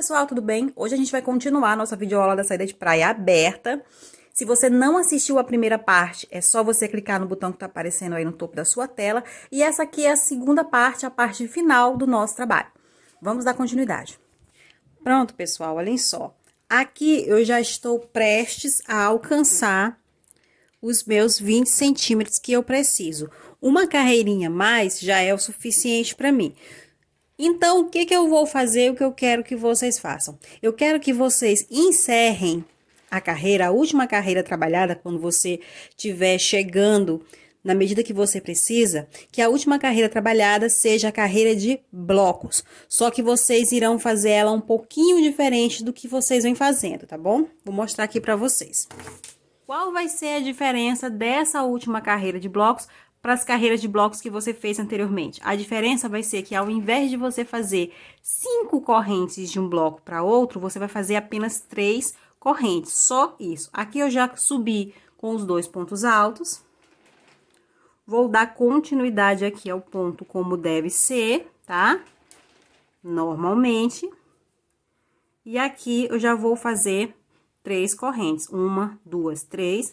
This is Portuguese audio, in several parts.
pessoal, tudo bem? Hoje a gente vai continuar a nossa videoaula da saída de praia aberta. Se você não assistiu a primeira parte, é só você clicar no botão que tá aparecendo aí no topo da sua tela. E essa aqui é a segunda parte, a parte final do nosso trabalho. Vamos dar continuidade. Pronto, pessoal, olhem só. Aqui eu já estou prestes a alcançar os meus 20 centímetros que eu preciso. Uma carreirinha a mais já é o suficiente para mim. Então, o que que eu vou fazer, o que eu quero que vocês façam? Eu quero que vocês encerrem a carreira, a última carreira trabalhada, quando você estiver chegando na medida que você precisa, que a última carreira trabalhada seja a carreira de blocos. Só que vocês irão fazer ela um pouquinho diferente do que vocês vêm fazendo, tá bom? Vou mostrar aqui para vocês. Qual vai ser a diferença dessa última carreira de blocos para as carreiras de blocos que você fez anteriormente? A diferença vai ser que ao invés de você fazer 5 correntes de um bloco para outro, você vai fazer apenas 3 correntes, só isso. Aqui eu já subi com os 2 pontos altos. Vou dar continuidade aqui ao ponto como deve ser, tá? Normalmente. E aqui eu já vou fazer 3 correntes. 1, 2, 3.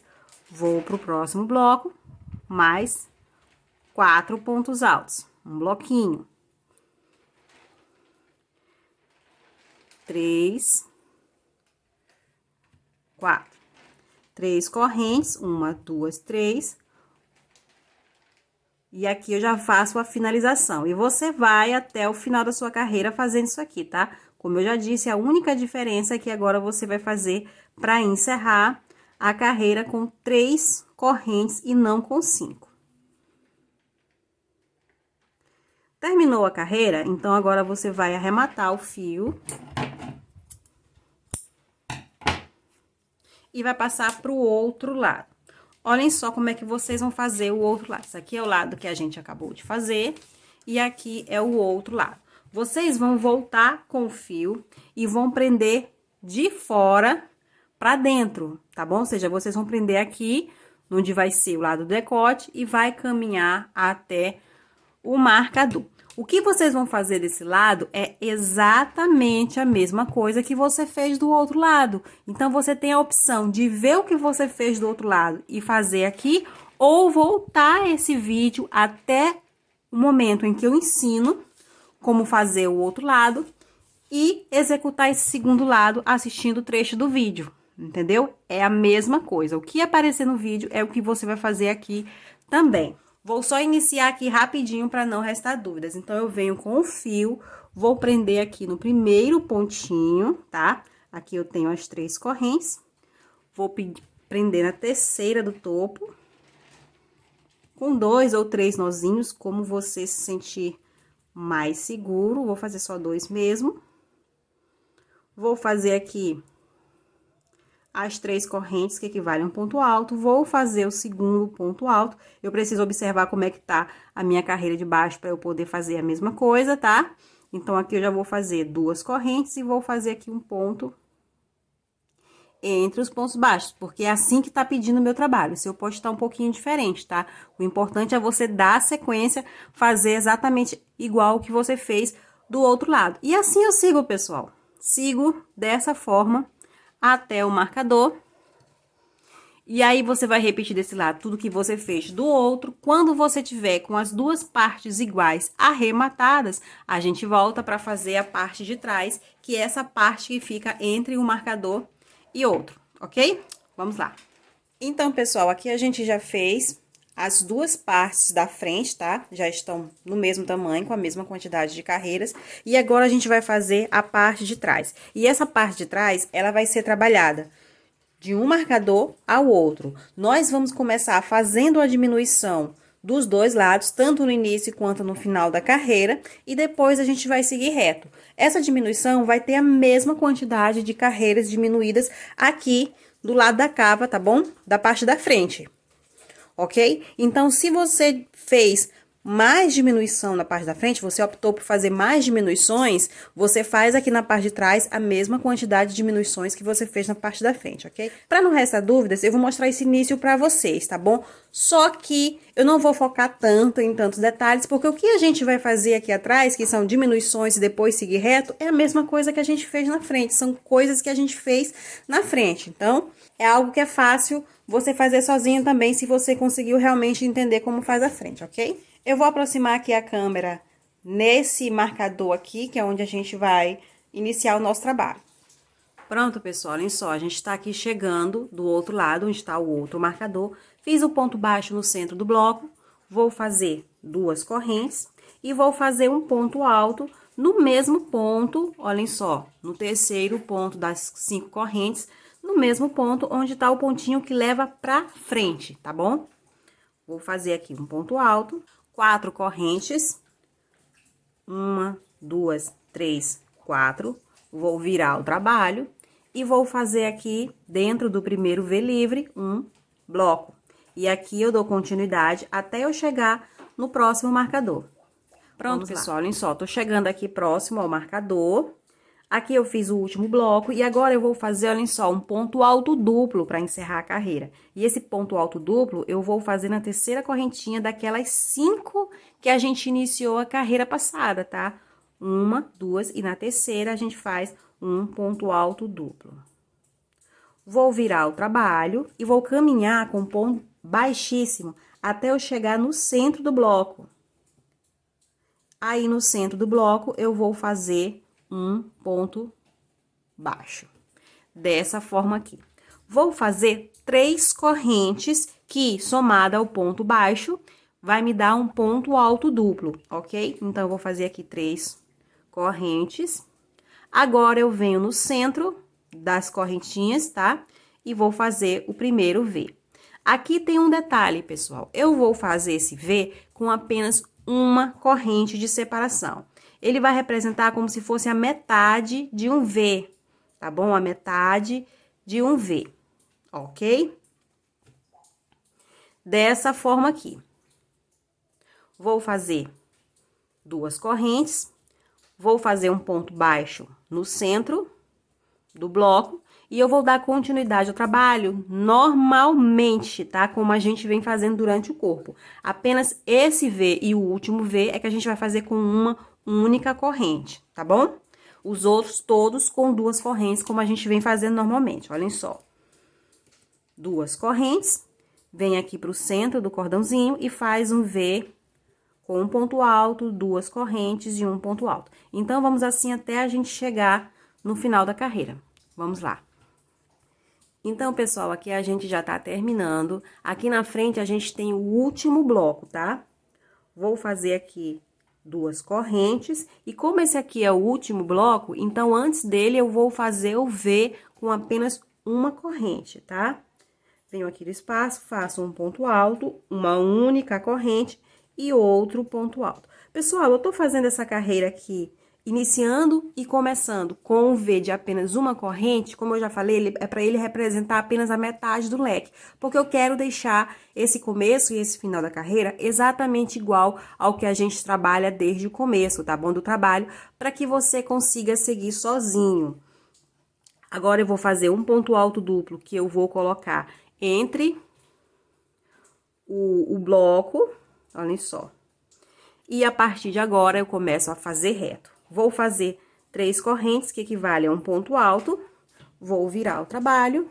Vou pro próximo bloco, mais 4 pontos altos, um bloquinho. 3, 4. 3 correntes, 1, 2, 3. E aqui eu já faço a finalização. E você vai até o final da sua carreira fazendo isso aqui, tá? Como eu já disse, a única diferença é que agora você vai fazer para encerrar a carreira com 3 correntes e não com 5. Terminou a carreira, então agora você vai arrematar o fio e vai passar para o outro lado. Olhem só como é que vocês vão fazer o outro lado. Isso aqui é o lado que a gente acabou de fazer e aqui é o outro lado. Vocês vão voltar com o fio e vão prender de fora para dentro, tá bom? Ou seja, vocês vão prender aqui, onde vai ser o lado do decote e vai caminhar até o marcador. O que vocês vão fazer desse lado é exatamente a mesma coisa que você fez do outro lado. Então, você tem a opção de ver o que você fez do outro lado e fazer aqui, ou voltar esse vídeo até o momento em que eu ensino como fazer o outro lado e executar esse segundo lado assistindo o trecho do vídeo, entendeu? É a mesma coisa. O que aparecer no vídeo é o que você vai fazer aqui também. Vou só iniciar aqui rapidinho para não restar dúvidas. Então, eu venho com o fio, vou prender aqui no primeiro pontinho, tá? Aqui eu tenho as 3 correntes. Vou prender na terceira do topo. Com 2 ou 3 nozinhos, como você se sentir mais seguro. Vou fazer só 2 mesmo. Vou fazer aqui as 3 correntes que equivalem a um ponto alto, vou fazer o segundo ponto alto. Eu preciso observar como é que tá a minha carreira de baixo para eu poder fazer a mesma coisa, tá? Então, aqui eu já vou fazer 2 correntes e vou fazer aqui um ponto entre os pontos baixos, porque é assim que tá pedindo o meu trabalho. O seu pode estar um pouquinho diferente, tá? O importante é você dar a sequência, fazer exatamente igual o que você fez do outro lado. E assim eu sigo, pessoal. Sigo dessa forma até o marcador. E aí, você vai repetir desse lado tudo que você fez do outro. Quando você tiver com as 2 partes iguais arrematadas, a gente volta para fazer a parte de trás, que é essa parte que fica entre um marcador e outro, ok? Vamos lá. Então, pessoal, aqui a gente já fez as 2 partes da frente, tá? Já estão no mesmo tamanho, com a mesma quantidade de carreiras. E agora, a gente vai fazer a parte de trás. E essa parte de trás, ela vai ser trabalhada de um marcador ao outro. Nós vamos começar fazendo a diminuição dos 2 lados, tanto no início quanto no final da carreira. E depois, a gente vai seguir reto. Essa diminuição vai ter a mesma quantidade de carreiras diminuídas aqui do lado da cava, tá bom? Da parte da frente. Ok? Então, se você fez mais diminuição na parte da frente, você optou por fazer mais diminuições, você faz aqui na parte de trás a mesma quantidade de diminuições que você fez na parte da frente, ok? Para não restar dúvidas, eu vou mostrar esse início para vocês, tá bom? Só que eu não vou focar tanto em tantos detalhes, porque o que a gente vai fazer aqui atrás, que são diminuições e depois seguir reto, é a mesma coisa que a gente fez na frente, são coisas que a gente fez na frente. Então, é algo que é fácil você fazer sozinho também, se você conseguiu realmente entender como faz a frente, ok? Eu vou aproximar aqui a câmera nesse marcador aqui, que é onde a gente vai iniciar o nosso trabalho. Pronto, pessoal, olhem só, a gente tá aqui chegando do outro lado, onde está o outro marcador. Fiz o ponto baixo no centro do bloco, vou fazer 2 correntes e vou fazer um ponto alto no mesmo ponto, olhem só, no terceiro ponto das 5 correntes, no mesmo ponto onde tá o pontinho que leva pra frente, tá bom? Vou fazer aqui um ponto alto, 4 correntes, 1, 2, 3, 4, vou virar o trabalho e vou fazer aqui, dentro do primeiro V livre, um bloco. E aqui eu dou continuidade até eu chegar no próximo marcador. Pronto, pessoal, olhem só, tô chegando aqui próximo ao marcador. Aqui eu fiz o último bloco e agora eu vou fazer, olhem só, um ponto alto duplo para encerrar a carreira. E esse ponto alto duplo eu vou fazer na terceira correntinha daquelas 5 que a gente iniciou a carreira passada, tá? 1, 2 e na terceira a gente faz um ponto alto duplo. Vou virar o trabalho e vou caminhar com ponto baixíssimo até eu chegar no centro do bloco. Aí, no centro do bloco, eu vou fazer um ponto baixo, dessa forma aqui. Vou fazer 3 correntes que, somada ao ponto baixo, vai me dar um ponto alto duplo, ok? Então, eu vou fazer aqui 3 correntes. Agora, eu venho no centro das correntinhas, tá? E vou fazer o primeiro V. Aqui tem um detalhe, pessoal. Eu vou fazer esse V com apenas uma corrente de separação. Ele vai representar como se fosse a metade de um V, tá bom? A metade de um V, ok? Dessa forma aqui. Vou fazer 2 correntes, vou fazer um ponto baixo no centro do bloco e eu vou dar continuidade ao trabalho normalmente, tá? Como a gente vem fazendo durante o corpo. Apenas esse V e o último V é que a gente vai fazer com uma única corrente, tá bom? Os outros todos com 2 correntes, como a gente vem fazendo normalmente, olhem só. 2 correntes, vem aqui pro centro do cordãozinho e faz um V com um ponto alto, 2 correntes e um ponto alto. Então, vamos assim até a gente chegar no final da carreira. Vamos lá. Então, pessoal, aqui a gente já tá terminando. Aqui na frente a gente tem o último bloco, tá? Vou fazer aqui 2 correntes. E como esse aqui é o último bloco, então, antes dele eu vou fazer o V com apenas uma corrente, tá? Venho aqui no espaço, faço um ponto alto, uma única corrente e outro ponto alto. Pessoal, eu tô fazendo essa carreira aqui iniciando e começando com o V de apenas uma corrente, como eu já falei, é para ele representar apenas a metade do leque, porque eu quero deixar esse começo e esse final da carreira exatamente igual ao que a gente trabalha desde o começo, tá bom? Do trabalho, para que você consiga seguir sozinho. Agora, eu vou fazer um ponto alto duplo, que eu vou colocar entre o bloco, olhem só. E a partir de agora, eu começo a fazer reto. Vou fazer 3 correntes, que equivalem a um ponto alto. Vou virar o trabalho.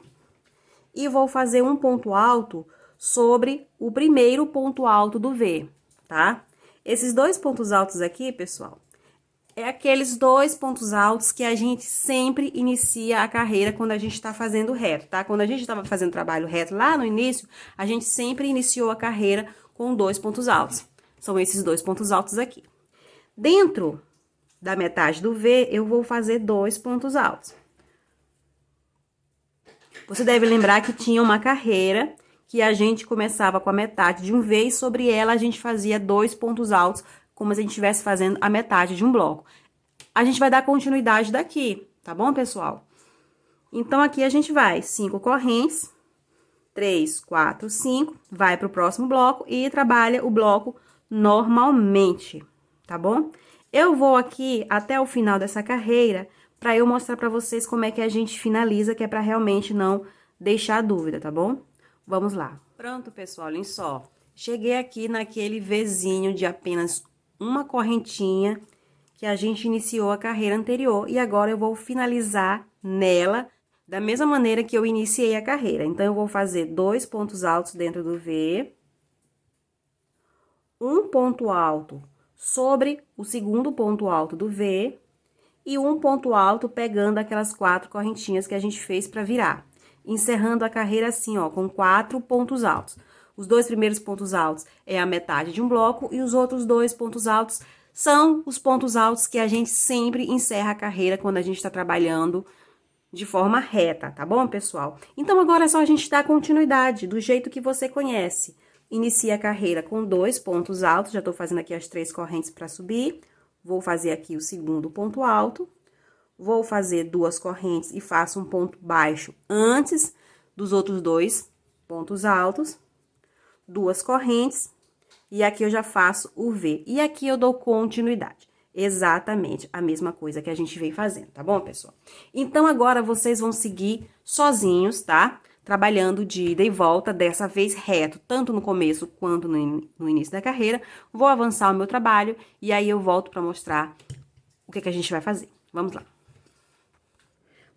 E vou fazer um ponto alto sobre o primeiro ponto alto do V, tá? Esses 2 pontos altos aqui, pessoal, é aqueles 2 pontos altos que a gente sempre inicia a carreira quando a gente tá fazendo reto, tá? Quando a gente tava fazendo trabalho reto lá no início, a gente sempre iniciou a carreira com 2 pontos altos. São esses 2 pontos altos aqui. Dentro da metade do V, eu vou fazer 2 pontos altos. Você deve lembrar que tinha uma carreira que a gente começava com a metade de um V e sobre ela a gente fazia 2 pontos altos, como se a gente estivesse fazendo a metade de um bloco. A gente vai dar continuidade daqui, tá bom, pessoal? Então, aqui a gente vai 5 correntes, 3, 4, 5, vai pro próximo bloco e trabalha o bloco normalmente, tá bom? Eu vou aqui até o final dessa carreira para eu mostrar para vocês como é que a gente finaliza, que é para realmente não deixar dúvida, tá bom? Vamos lá. Pronto, pessoal, olhem só. Cheguei aqui naquele Vzinho de apenas uma correntinha que a gente iniciou a carreira anterior e agora eu vou finalizar nela da mesma maneira que eu iniciei a carreira. Então, eu vou fazer 2 pontos altos dentro do V, um ponto alto sobre o segundo ponto alto do V e um ponto alto pegando aquelas 4 correntinhas que a gente fez para virar, encerrando a carreira assim, ó, com 4 pontos altos. Os 2 primeiros pontos altos é a metade de um bloco e os outros 2 pontos altos são os pontos altos que a gente sempre encerra a carreira quando a gente está trabalhando de forma reta, tá bom, pessoal? Então, agora é só a gente dar continuidade do jeito que você conhece. Inicia a carreira com 2 pontos altos, já tô fazendo aqui as 3 correntes para subir. Vou fazer aqui o segundo ponto alto. Vou fazer 2 correntes e faço um ponto baixo antes dos outros 2 pontos altos. 2 correntes. E aqui eu já faço o V. E aqui eu dou continuidade. Exatamente a mesma coisa que a gente vem fazendo, tá bom, pessoal? Então, agora vocês vão seguir sozinhos, tá? Trabalhando de ida e volta, dessa vez reto, tanto no começo quanto no início da carreira. Vou avançar o meu trabalho e aí eu volto pra mostrar o que a gente vai fazer. Vamos lá.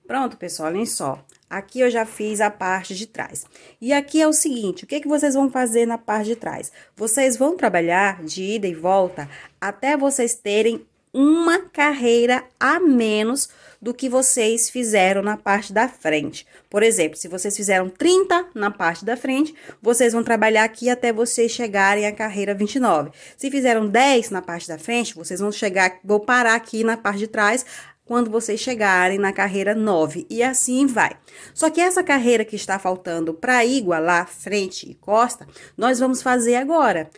Pronto, pessoal, olhem só. Aqui eu já fiz a parte de trás. E aqui é o seguinte, o que vocês vão fazer na parte de trás? Vocês vão trabalhar de ida e volta até vocês terem uma carreira a menos do que vocês fizeram na parte da frente. Por exemplo, se vocês fizeram 30 na parte da frente, vocês vão trabalhar aqui até vocês chegarem à carreira 29. Se fizeram 10 na parte da frente, vocês vão parar aqui na parte de trás quando vocês chegarem na carreira 9, e assim vai. Só que essa carreira que está faltando para igualar frente e costa, nós vamos fazer agora.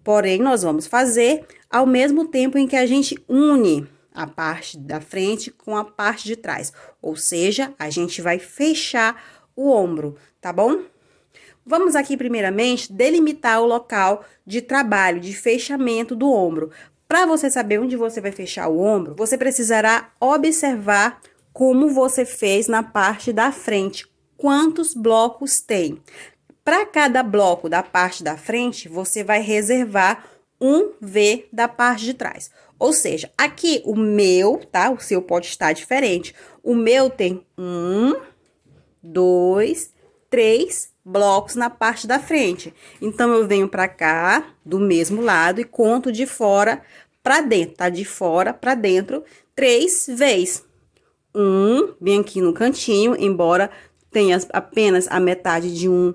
Porém, nós vamos fazer ao mesmo tempo em que a gente une a parte da frente com a parte de trás. Ou seja, a gente vai fechar o ombro, tá bom? Vamos aqui, primeiramente, delimitar o local de trabalho, de fechamento do ombro. Para você saber onde você vai fechar o ombro, você precisará observar como você fez na parte da frente, quantos blocos tem. Para cada bloco da parte da frente, você vai reservar um V da parte de trás. Ou seja, aqui o meu, tá? O seu pode estar diferente. O meu tem 1, 2, 3 blocos na parte da frente. Então, eu venho pra cá, do mesmo lado, e conto de fora pra dentro, tá? De fora pra dentro, 3 vezes. Bem aqui no cantinho, embora tenha apenas a metade de um,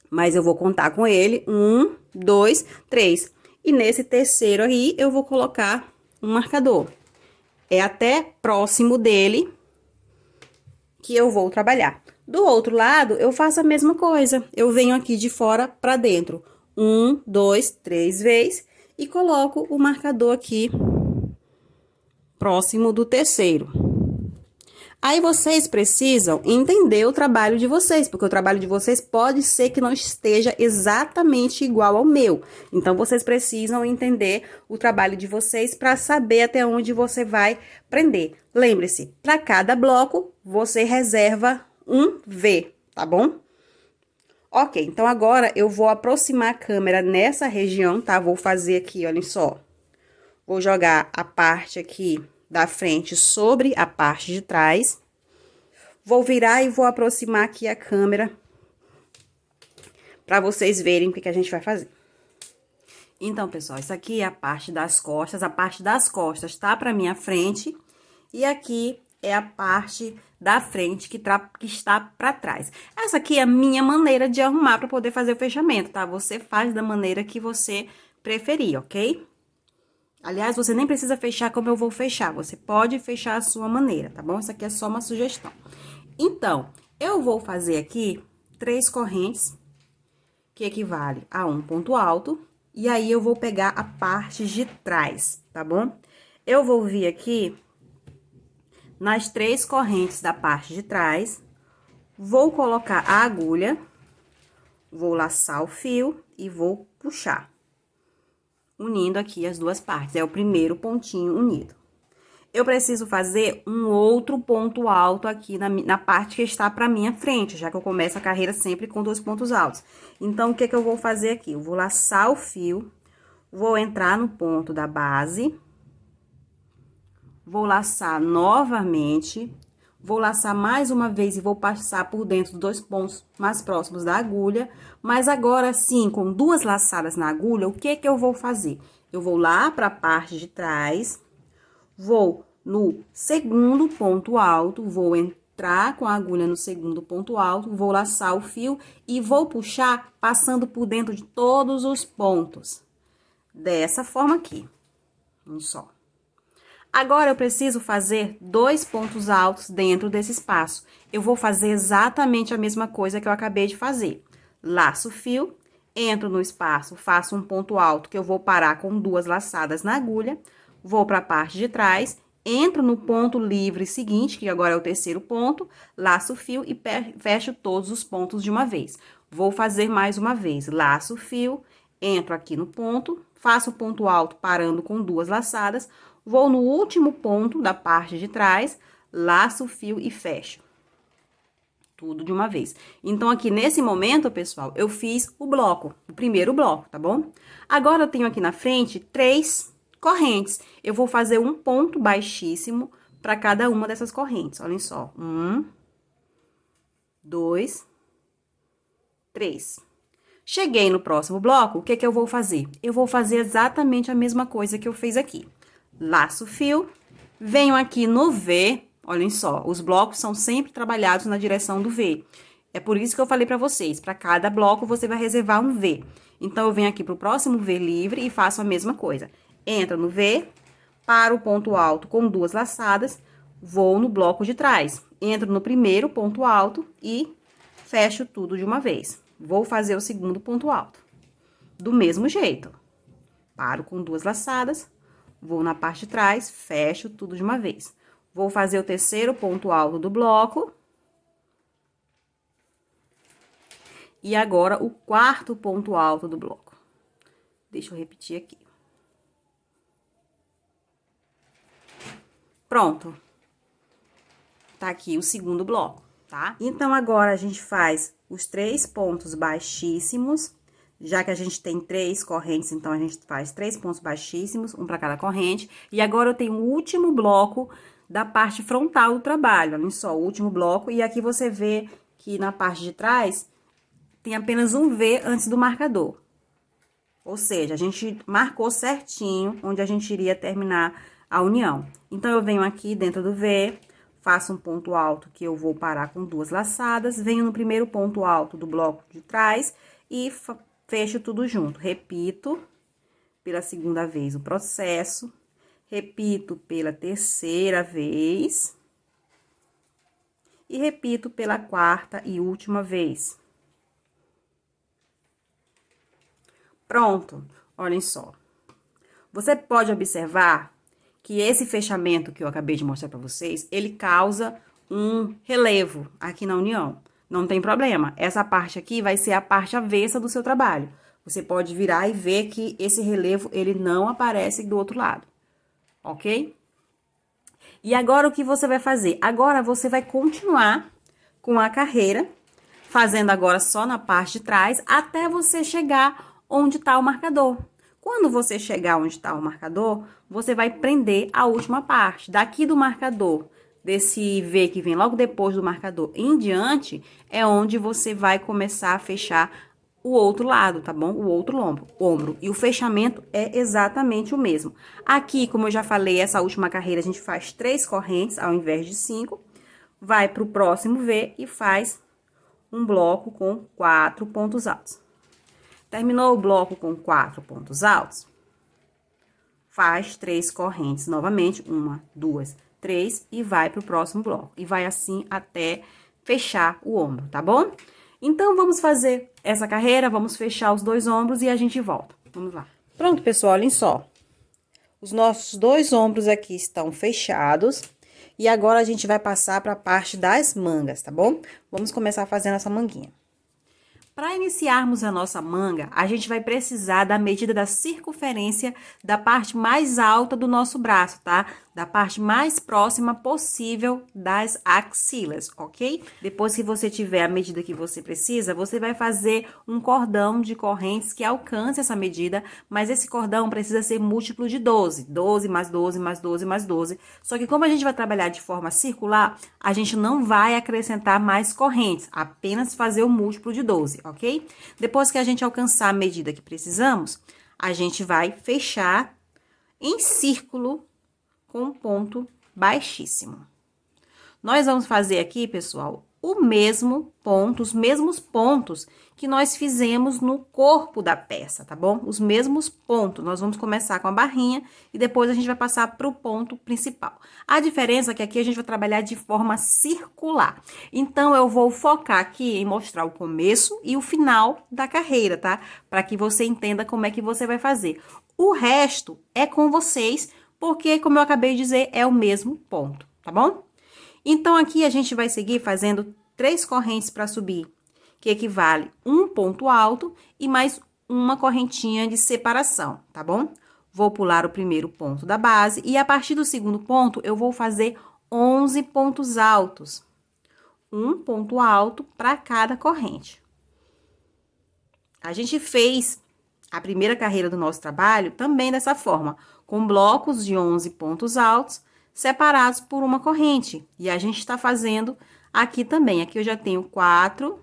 mas eu vou contar com ele. 1, 2, 3. E nesse terceiro aí, eu vou colocar um marcador. É até próximo dele que eu vou trabalhar. Do outro lado, eu faço a mesma coisa. Eu venho aqui de fora pra dentro. 1, 2, 3 vezes. E coloco o marcador aqui próximo do terceiro. Aí, vocês precisam entender o trabalho de vocês, porque o trabalho de vocês pode ser que não esteja exatamente igual ao meu. Então, vocês precisam entender o trabalho de vocês para saber até onde você vai prender. Lembre-se, para cada bloco, você reserva um V, tá bom? Ok, então agora eu vou aproximar a câmera nessa região, tá? Vou fazer aqui, olhem só. Vou jogar a parte aqui da frente sobre a parte de trás. Vou virar e vou aproximar aqui a câmera para vocês verem o que a gente vai fazer. Então, pessoal, isso aqui é a parte das costas. A parte das costas tá para minha frente e aqui é a parte da frente que está para trás. Essa aqui é a minha maneira de arrumar para poder fazer o fechamento, tá? Você faz da maneira que você preferir, ok? Aliás, você nem precisa fechar como eu vou fechar, você pode fechar a sua maneira, tá bom? Isso aqui é só uma sugestão. Então, eu vou fazer aqui 3 correntes, que equivale a um ponto alto, e aí eu vou pegar a parte de trás, tá bom? Eu vou vir aqui nas 3 correntes da parte de trás, vou colocar a agulha, vou laçar o fio e vou puxar. unindo aqui as duas partes. É o primeiro pontinho unido. Eu preciso fazer um outro ponto alto aqui na parte que está pra minha frente, já que eu começo a carreira sempre com 2 pontos altos. Então, o que que eu vou fazer aqui? Eu vou laçar o fio, vou entrar no ponto da base, vou laçar novamente, vou laçar mais uma vez e vou passar por dentro dos 2 pontos mais próximos da agulha. Mas agora sim, com 2 laçadas na agulha, o que que eu vou fazer? Eu vou lá pra parte de trás, vou no segundo ponto alto, vou entrar com a agulha no segundo ponto alto, vou laçar o fio e vou puxar passando por dentro de todos os pontos. Dessa forma aqui, um só. Agora, eu preciso fazer 2 pontos altos dentro desse espaço. Eu vou fazer exatamente a mesma coisa que eu acabei de fazer. Laço o fio, entro no espaço, faço um ponto alto que eu vou parar com 2 laçadas na agulha, vou para a parte de trás, entro no ponto livre seguinte, que agora é o terceiro ponto, laço o fio e fecho todos os pontos de uma vez. Vou fazer mais uma vez, laço o fio, entro aqui no ponto, faço o ponto alto parando com 2 laçadas, vou no último ponto da parte de trás, laço o fio e fecho. Tudo de uma vez. Então, aqui nesse momento, pessoal, eu fiz o bloco, o primeiro bloco, tá bom? Agora, eu tenho aqui na frente 3 correntes. Eu vou fazer um ponto baixíssimo para cada uma dessas correntes. Olhem só. 1, 2, 3. Cheguei no próximo bloco, o que que eu vou fazer? Eu vou fazer exatamente a mesma coisa que eu fiz aqui. Laço o fio, venho aqui no V, olhem só, os blocos são sempre trabalhados na direção do V. É por isso que eu falei pra vocês, para cada bloco você vai reservar um V. Então, eu venho aqui pro próximo V livre e faço a mesma coisa. Entro no V, paro o ponto alto com 2 laçadas, vou no bloco de trás. Entro no primeiro ponto alto e fecho tudo de uma vez. Vou fazer o segundo ponto alto. Do mesmo jeito. Paro com 2 laçadas, vou na parte de trás, fecho tudo de uma vez. Vou fazer o terceiro ponto alto do bloco. E agora, o quarto ponto alto do bloco. Deixa eu repetir aqui. Pronto. Tá aqui o segundo bloco, tá? Então, agora, a gente faz os 3 pontos baixíssimos. Já que a gente tem 3 correntes, então, a gente faz 3 pontos baixíssimos, um para cada corrente. E agora, eu tenho o último bloco da parte frontal do trabalho. Olha só, o último bloco. E aqui você vê que na parte de trás tem apenas um V antes do marcador. Ou seja, a gente marcou certinho onde a gente iria terminar a união. Então, eu venho aqui dentro do V, faço um ponto alto que eu vou parar com 2 laçadas, venho no primeiro ponto alto do bloco de trás e fecho tudo junto. Repito pela segunda vez o processo, repito pela terceira vez e repito pela quarta e última vez. Pronto, olhem só. Você pode observar que esse fechamento que eu acabei de mostrar para vocês, ele causa um relevo aqui na união. Não tem problema, essa parte aqui vai ser a parte avessa do seu trabalho. Você pode virar e ver que esse relevo, ele não aparece do outro lado, ok? E agora, o que você vai fazer? Agora, você vai continuar com a carreira, fazendo agora só na parte de trás, até você chegar onde tá o marcador. Quando você chegar onde tá o marcador, você vai prender a última parte. Daqui do marcador, desse V que vem logo depois do marcador em diante, é onde você vai começar a fechar o outro lado, tá bom? O outro ombro. E o fechamento é exatamente o mesmo. Aqui, como eu já falei, essa última carreira a gente faz 3 correntes ao invés de 5. Vai pro próximo V e faz um bloco com 4 pontos altos. Terminou o bloco com 4 pontos altos? Faz 3 correntes novamente, 1, 2, 3, e vai pro próximo bloco. E vai assim até fechar o ombro, tá bom? Então, vamos fazer essa carreira, vamos fechar os 2 ombros e a gente volta. Vamos lá. Pronto, pessoal, olhem só. Os nossos 2 ombros aqui estão fechados. E agora, a gente vai passar para a parte das mangas, tá bom? Vamos começar fazendo essa manguinha. Para iniciarmos a nossa manga, a gente vai precisar da medida da circunferência da parte mais alta do nosso braço, tá? Da parte mais próxima possível das axilas, ok? Depois que você tiver a medida que você precisa, você vai fazer um cordão de correntes que alcance essa medida, mas esse cordão precisa ser múltiplo de 12. 12 mais 12 mais 12 mais 12. Só que como a gente vai trabalhar de forma circular, a gente não vai acrescentar mais correntes, apenas fazer o múltiplo de 12, ok? Depois que a gente alcançar a medida que precisamos, a gente vai fechar em círculo com um ponto baixíssimo. Nós vamos fazer aqui, pessoal, o mesmo ponto, os mesmos pontos que nós fizemos no corpo da peça, tá bom? Os mesmos pontos. Nós vamos começar com a barrinha e depois a gente vai passar para o ponto principal. A diferença é que aqui a gente vai trabalhar de forma circular. Então, eu vou focar aqui em mostrar o começo e o final da carreira, tá? Para que você entenda como é que você vai fazer. O resto é com vocês, porque, como eu acabei de dizer, é o mesmo ponto, tá bom? Então, aqui a gente vai seguir fazendo 3 correntes para subir, que equivale um ponto alto e mais uma correntinha de separação, tá bom? Vou pular o primeiro ponto da base e a partir do segundo ponto eu vou fazer 11 pontos altos. Um ponto alto para cada corrente. A gente fez a primeira carreira do nosso trabalho também dessa forma, com blocos de 11 pontos altos, separados por uma corrente. E a gente está fazendo aqui também. Aqui eu já tenho 4,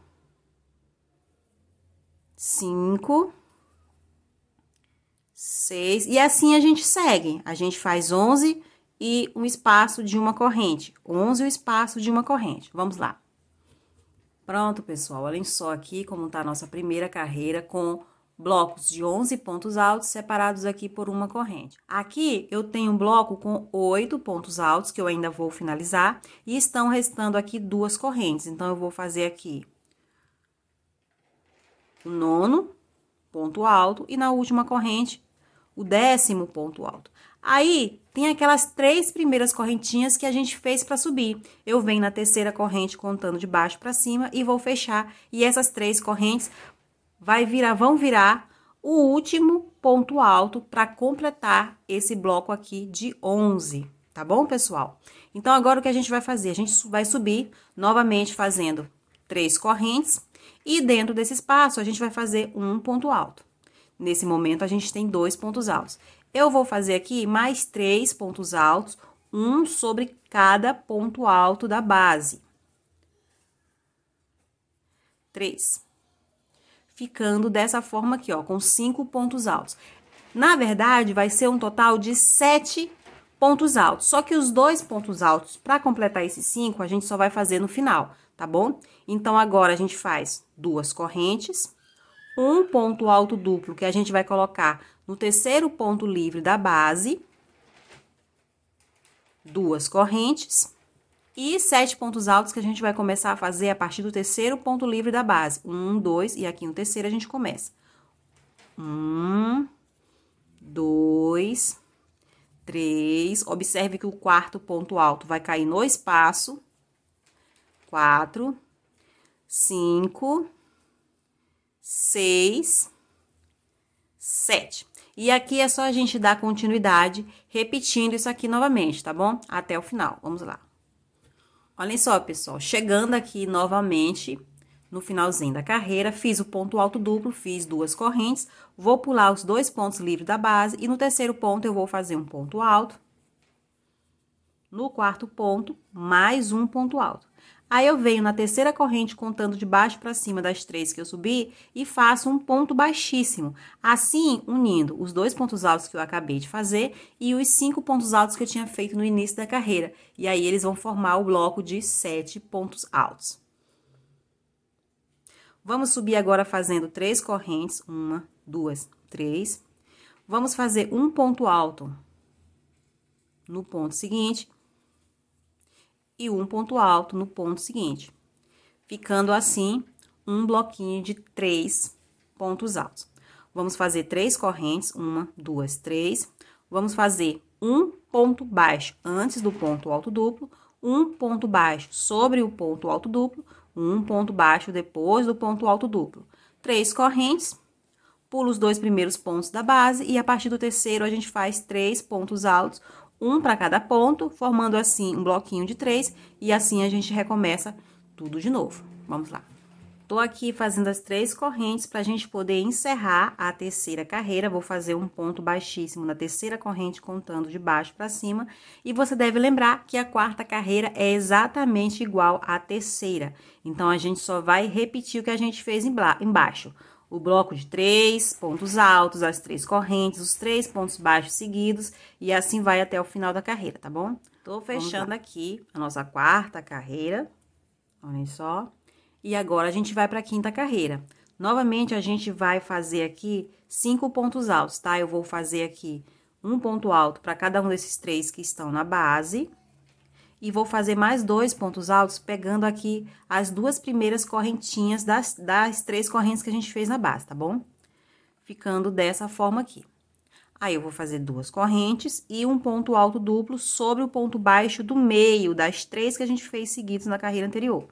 5, 6, e assim a gente segue. A gente faz 11 e um espaço de uma corrente. 11 e o espaço de uma corrente. Vamos lá. Pronto, pessoal. Olhem só aqui como tá a nossa primeira carreira com blocos de 11 pontos altos separados aqui por uma corrente. Aqui eu tenho um bloco com 8 pontos altos que eu ainda vou finalizar e estão restando aqui 2 correntes. Então, eu vou fazer aqui o 9º ponto alto e na última corrente o 10º ponto alto. Aí, tem aquelas 3 primeiras correntinhas que a gente fez para subir. Eu venho na terceira corrente contando de baixo para cima e vou fechar. E essas 3 correntes vão virar o último ponto alto para completar esse bloco aqui de 11, tá bom, pessoal? Então, agora o que a gente vai fazer? A gente vai subir novamente fazendo 3 correntes e dentro desse espaço a gente vai fazer um ponto alto. Nesse momento, a gente tem 2 pontos altos. Eu vou fazer aqui mais 3 pontos altos, um sobre cada ponto alto da base. 3. Ficando dessa forma aqui, ó, com 5 pontos altos. Na verdade, vai ser um total de 7 pontos altos. Só que os 2 pontos altos, para completar esses 5, a gente só vai fazer no final, tá bom? Então, agora, a gente faz 2 correntes, um ponto alto duplo, que a gente vai colocar no terceiro ponto livre da base, 2 correntes, e 7 pontos altos que a gente vai começar a fazer a partir do terceiro ponto livre da base. 1, 2, e aqui no terceiro a gente começa. 1, 2, 3. Observe que o quarto ponto alto vai cair no espaço. 4, 5, 6, 7. E aqui é só a gente dar continuidade, repetindo isso aqui novamente, tá bom? Até o final. Vamos lá. Olhem só, pessoal, chegando aqui novamente no finalzinho da carreira, fiz o ponto alto duplo, fiz 2 correntes, vou pular os 2 pontos livres da base e no terceiro ponto eu vou fazer um ponto alto. No quarto ponto, mais um ponto alto. Aí, eu venho na terceira corrente, contando de baixo para cima das 3 que eu subi, e faço um ponto baixíssimo. Assim, unindo os 2 pontos altos que eu acabei de fazer e os 5 pontos altos que eu tinha feito no início da carreira. E aí, eles vão formar o bloco de 7 pontos altos. Vamos subir agora fazendo 3 correntes. 1, 2, 3. Vamos fazer um ponto alto no ponto seguinte e um ponto alto no ponto seguinte, ficando assim um bloquinho de 3 pontos altos. Vamos fazer 3 correntes, 1, 2, 3. Vamos fazer um ponto baixo antes do ponto alto duplo, um ponto baixo sobre o ponto alto duplo, um ponto baixo depois do ponto alto duplo. 3 correntes, pulo os 2 primeiros pontos da base e a partir do terceiro a gente faz 3 pontos altos, um para cada ponto, formando assim um bloquinho de 3 e assim a gente recomeça tudo de novo. Vamos lá. Tô aqui fazendo as 3 correntes para a gente poder encerrar a terceira carreira. Vou fazer um ponto baixíssimo na terceira corrente, contando de baixo para cima. E você deve lembrar que a quarta carreira é exatamente igual à terceira. Então, a gente só vai repetir o que a gente fez embaixo. O bloco de 3 pontos altos, as 3 correntes, os 3 pontos baixos seguidos. E assim vai até o final da carreira, tá bom? Tô fechando aqui a nossa quarta carreira. Olhem só. E agora, a gente vai para a quinta carreira. Novamente, a gente vai fazer aqui 5 pontos altos, tá? Eu vou fazer aqui um ponto alto para cada um desses 3 que estão na base. E vou fazer mais 2 pontos altos, pegando aqui as 2 primeiras correntinhas das 3 correntes que a gente fez na base, tá bom? Ficando dessa forma aqui. Aí, eu vou fazer 2 correntes e um ponto alto duplo sobre o ponto baixo do meio das 3 que a gente fez seguidos na carreira anterior.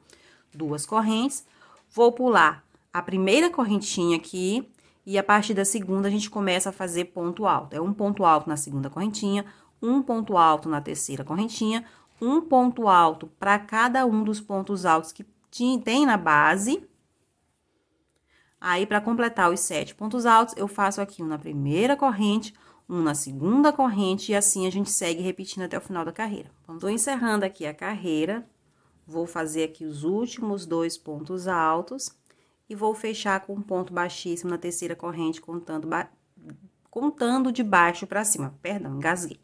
2 correntes, vou pular a primeira correntinha aqui e a partir da segunda a gente começa a fazer ponto alto. É um ponto alto na segunda correntinha, um ponto alto na terceira correntinha, um ponto alto para cada um dos pontos altos que tem na base. Aí, para completar os 7 pontos altos, eu faço aqui um na primeira corrente, um na segunda corrente e assim a gente segue repetindo até o final da carreira. Então, tô encerrando aqui a carreira. Vou fazer aqui os últimos 2 pontos altos e vou fechar com um ponto baixíssimo na terceira corrente, contando de baixo para cima. Perdão, engasguei.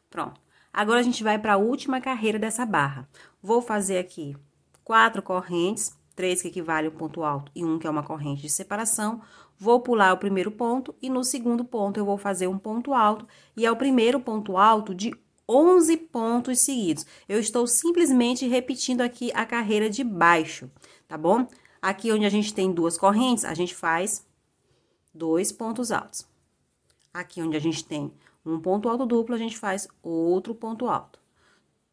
Pronto. Agora, a gente vai para a última carreira dessa barra. Vou fazer aqui 4 correntes, 3 que equivalem a um ponto alto e 1 que é uma corrente de separação. Vou pular o primeiro ponto e no segundo ponto eu vou fazer um ponto alto e é o primeiro ponto alto de 11 pontos seguidos. Eu estou simplesmente repetindo aqui a carreira de baixo, tá bom? Aqui onde a gente tem 2 correntes, a gente faz 2 pontos altos. Aqui onde a gente tem um ponto alto duplo, a gente faz outro ponto alto.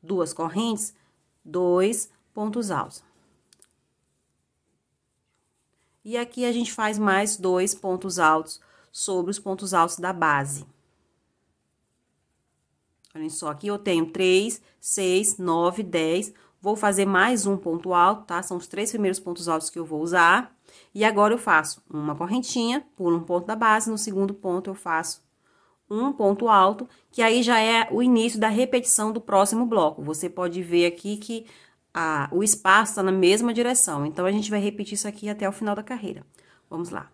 2 correntes, 2 pontos altos. E aqui a gente faz mais 2 pontos altos sobre os pontos altos da base. Olhem só, aqui eu tenho 3, 6, 9, 10. Vou fazer mais um ponto alto, tá? São os 3 primeiros pontos altos que eu vou usar. E agora, eu faço uma correntinha, pulo um ponto da base, no segundo ponto eu faço um ponto alto, que aí já é o início da repetição do próximo bloco. Você pode ver aqui que o espaço tá na mesma direção. Então, a gente vai repetir isso aqui até o final da carreira. Vamos lá.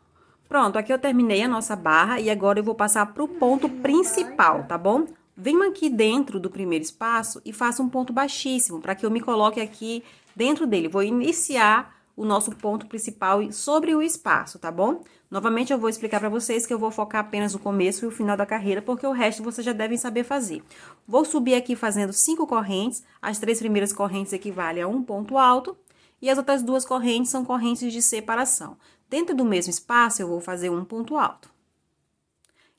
Pronto, aqui eu terminei a nossa barra e agora eu vou passar pro ponto principal, tá bom? Venho aqui dentro do primeiro espaço e faço um ponto baixíssimo, para que eu me coloque aqui dentro dele. Vou iniciar o nosso ponto principal sobre o espaço, tá bom? Novamente, eu vou explicar para vocês que eu vou focar apenas no começo e o final da carreira, porque o resto vocês já devem saber fazer. Vou subir aqui fazendo 5 correntes, as 3 primeiras correntes equivalem a um ponto alto, e as outras 2 correntes são correntes de separação. Dentro do mesmo espaço, eu vou fazer um ponto alto.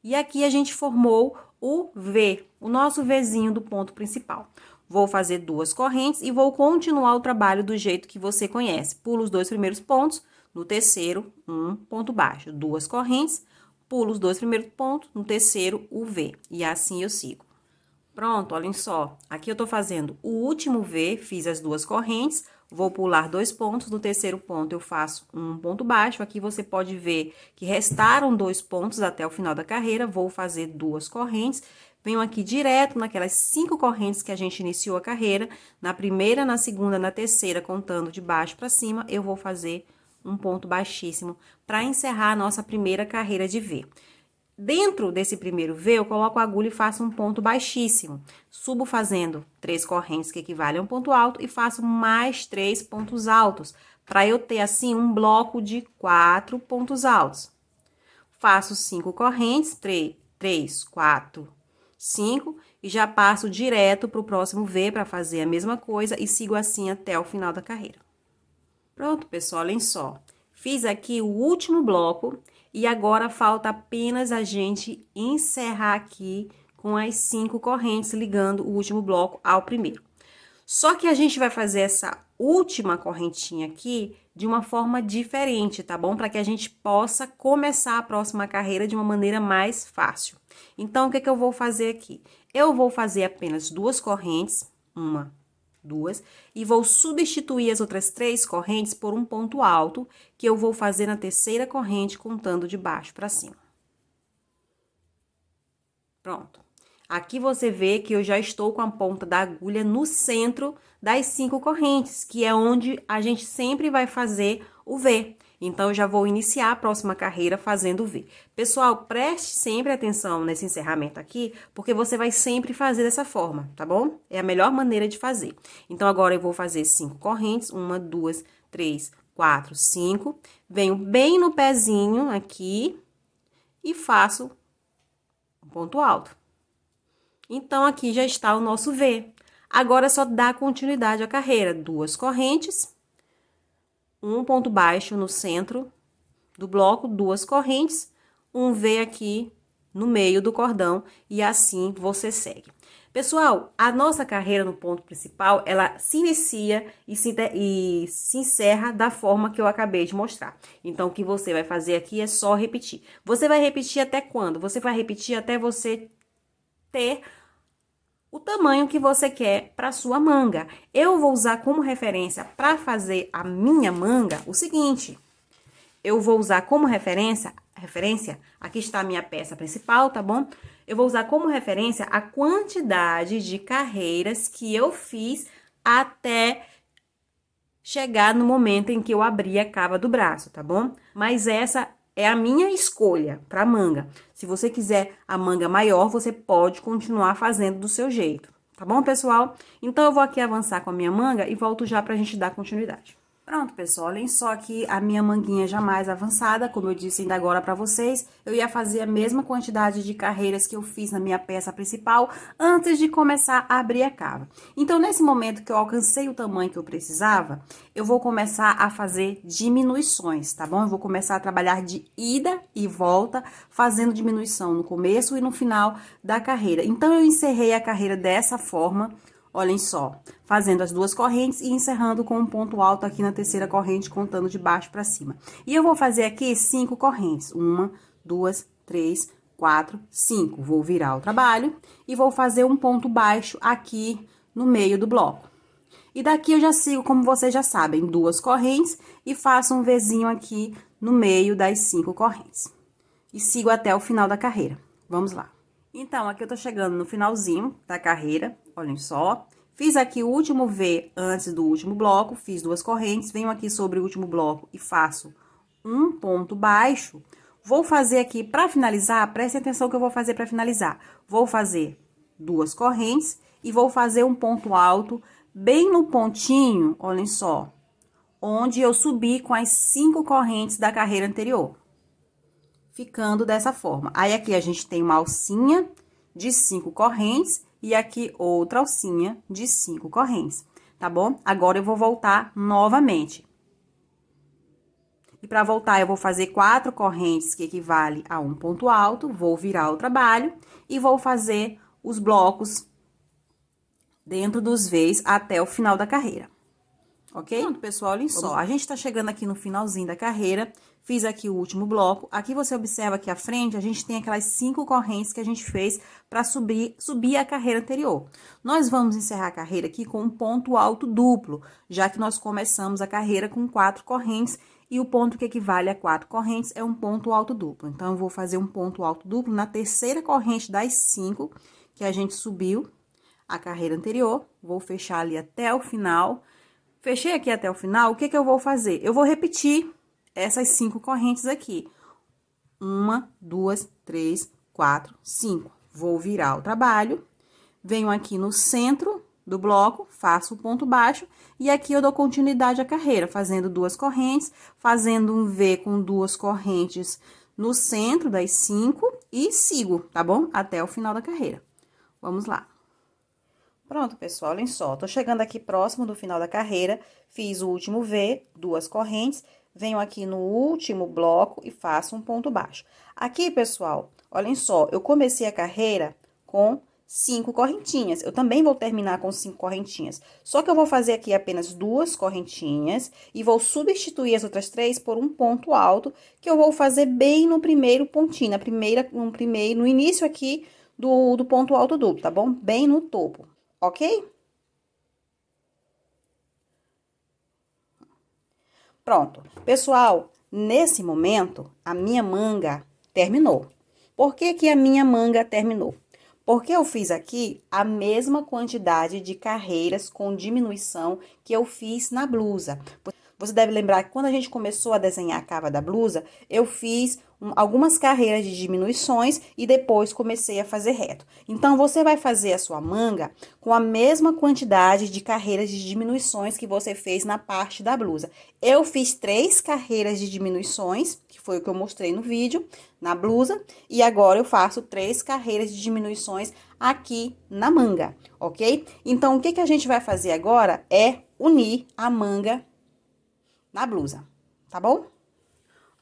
E aqui a gente formou o V, o nosso Vzinho do ponto principal. Vou fazer 2 correntes e vou continuar o trabalho do jeito que você conhece. Pulo os 2 primeiros pontos, no terceiro, um ponto baixo. 2 correntes, pulo os 2 primeiros pontos, no terceiro, o V. E assim eu sigo. Pronto, olhem só. Aqui eu tô fazendo o último V, fiz as 2 correntes, vou pular 2 pontos, no terceiro ponto eu faço um ponto baixo. Aqui você pode ver que restaram 2 pontos até o final da carreira, vou fazer 2 correntes. Venho aqui direto naquelas 5 correntes que a gente iniciou a carreira, na primeira, na segunda, na terceira, contando de baixo para cima, eu vou fazer um ponto baixíssimo para encerrar a nossa primeira carreira de V. Dentro desse primeiro V, eu coloco a agulha e faço um ponto baixíssimo. Subo fazendo 3 correntes que equivalem a um ponto alto e faço mais 3 pontos altos, para eu ter, assim, um bloco de 4 pontos altos. Faço 5 correntes, 3, 4, 5, e já passo direto para o próximo V para fazer a mesma coisa e sigo assim até o final da carreira. Pronto, pessoal, olhem só. Fiz aqui o último bloco. E agora, falta apenas a gente encerrar aqui com as 5 correntes, ligando o último bloco ao primeiro. Só que a gente vai fazer essa última correntinha aqui de uma forma diferente, tá bom? Para que a gente possa começar a próxima carreira de uma maneira mais fácil. Então, o que que eu vou fazer aqui? Eu vou fazer apenas 2 correntes, 1, 2, e vou substituir as outras 3 correntes por um ponto alto, que eu vou fazer na terceira corrente, contando de baixo para cima. Pronto. Aqui você vê que eu já estou com a ponta da agulha no centro das 5 correntes, que é onde a gente sempre vai fazer o V. Então, eu já vou iniciar a próxima carreira fazendo o V. Pessoal, preste sempre atenção nesse encerramento aqui, porque você vai sempre fazer dessa forma, tá bom? É a melhor maneira de fazer. Então, agora eu vou fazer 5 correntes, 1, 2, 3, 4, 5. Venho bem no pezinho aqui e faço um ponto alto. Então, aqui já está o nosso V. Agora, é só dar continuidade à carreira. 2 correntes, um ponto baixo no centro do bloco, 2 correntes, um V aqui no meio do cordão, e assim você segue. Pessoal, a nossa carreira no ponto principal, ela se inicia e se encerra da forma que eu acabei de mostrar. Então, o que você vai fazer aqui é só repetir. Você vai repetir até quando? Você vai repetir até você ter o tamanho que você quer para sua manga. Eu vou usar como referência para fazer a minha manga o seguinte. Eu vou usar como referência, aqui está a minha peça principal, tá bom? Eu vou usar como referência a quantidade de carreiras que eu fiz até chegar no momento em que eu abri a cava do braço, tá bom? Mas essa é a minha escolha para manga. Se você quiser a manga maior, você pode continuar fazendo do seu jeito, tá bom, pessoal? Então, eu vou aqui avançar com a minha manga e volto já pra gente dar continuidade. Pronto, pessoal, olhem só aqui a minha manguinha já mais avançada, como eu disse ainda agora pra vocês, eu ia fazer a mesma quantidade de carreiras que eu fiz na minha peça principal antes de começar a abrir a cava. Então, nesse momento que eu alcancei o tamanho que eu precisava, eu vou começar a fazer diminuições, tá bom? Eu vou começar a trabalhar de ida e volta, fazendo diminuição no começo e no final da carreira. Então, eu encerrei a carreira dessa forma. Olhem só, fazendo as 2 correntes e encerrando com um ponto alto aqui na terceira corrente, contando de baixo para cima. E eu vou fazer aqui 5 correntes. 1, 2, 3, 4, 5. Vou virar o trabalho e vou fazer um ponto baixo aqui no meio do bloco. E daqui eu já sigo, como vocês já sabem, 2 correntes e faço um Vzinho aqui no meio das 5 correntes. E sigo até o final da carreira. Vamos lá. Então, aqui eu tô chegando no finalzinho da carreira, olhem só. Fiz aqui o último V antes do último bloco, fiz 2 correntes, venho aqui sobre o último bloco e faço um ponto baixo. Vou fazer aqui, pra finalizar, prestem atenção que eu vou fazer pra finalizar. Vou fazer 2 correntes e vou fazer um ponto alto bem no pontinho, olhem só, onde eu subi com as 5 correntes da carreira anterior. Ficando dessa forma. Aí, aqui a gente tem uma alcinha de 5 correntes e aqui outra alcinha de 5 correntes, tá bom? Agora, eu vou voltar novamente. E para voltar, eu vou fazer 4 correntes, que equivale a um ponto alto, vou virar o trabalho e vou fazer os blocos dentro dos V's até o final da carreira. Ok? Pronto, pessoal, olhem só. A gente tá chegando aqui no finalzinho da carreira. Fiz aqui o último bloco. Aqui você observa que à frente a gente tem aquelas 5 correntes que a gente fez para subir a carreira anterior. Nós vamos encerrar a carreira aqui com um ponto alto duplo, já que nós começamos a carreira com 4 correntes e o ponto que equivale a 4 correntes é um ponto alto duplo. Então, eu vou fazer um ponto alto duplo na terceira corrente das 5 que a gente subiu a carreira anterior. Vou fechar ali até o final. Fechei aqui até o final, o que que eu vou fazer? Eu vou repetir essas 5 correntes aqui. 1, 2, 3, 4, 5. Vou virar o trabalho, venho aqui no centro do bloco, faço o ponto baixo, e aqui eu dou continuidade à carreira, fazendo 2 correntes, fazendo um V com 2 correntes no centro das 5 e sigo, tá bom? Até o final da carreira. Vamos lá. Pronto, pessoal, olhem só, tô chegando aqui próximo do final da carreira, fiz o último V, 2 correntes, venho aqui no último bloco e faço um ponto baixo. Aqui, pessoal, olhem só, eu comecei a carreira com 5 correntinhas. Eu também vou terminar com 5 correntinhas. Só que eu vou fazer aqui apenas 2 correntinhas e vou substituir as outras 3 por um ponto alto, que eu vou fazer bem no primeiro pontinho, no início aqui do ponto alto duplo, tá bom? Bem no topo, ok? Pronto. Pessoal, nesse momento, a minha manga terminou. Por que que a minha manga terminou? Porque eu fiz aqui a mesma quantidade de carreiras com diminuição que eu fiz na blusa. Você deve lembrar que quando a gente começou a desenhar a cava da blusa, eu fiz algumas carreiras de diminuições e depois comecei a fazer reto. Então, você vai fazer a sua manga com a mesma quantidade de carreiras de diminuições que você fez na parte da blusa. Eu fiz 3 carreiras de diminuições, que foi o que eu mostrei no vídeo, na blusa, e agora eu faço 3 carreiras de diminuições aqui na manga, ok? Então, o que que a gente vai fazer agora é unir a manga na blusa, tá bom?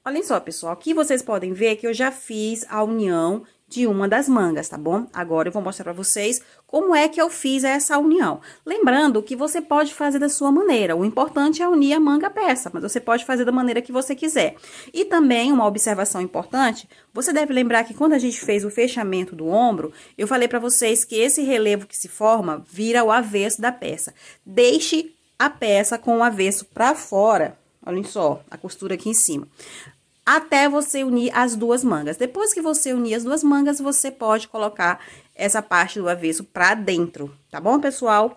Olhem só, pessoal, aqui vocês podem ver que eu já fiz a união de uma das mangas, tá bom? Agora eu vou mostrar pra vocês como é que eu fiz essa união. Lembrando que você pode fazer da sua maneira, o importante é unir a manga à peça, mas você pode fazer da maneira que você quiser. E também, uma observação importante, você deve lembrar que quando a gente fez o fechamento do ombro, eu falei pra vocês que esse relevo que se forma vira o avesso da peça. Deixe a peça com o avesso pra fora, olhem só, a costura aqui em cima, até você unir as duas mangas. Depois que você unir as duas mangas, você pode colocar essa parte do avesso pra dentro, tá bom, pessoal?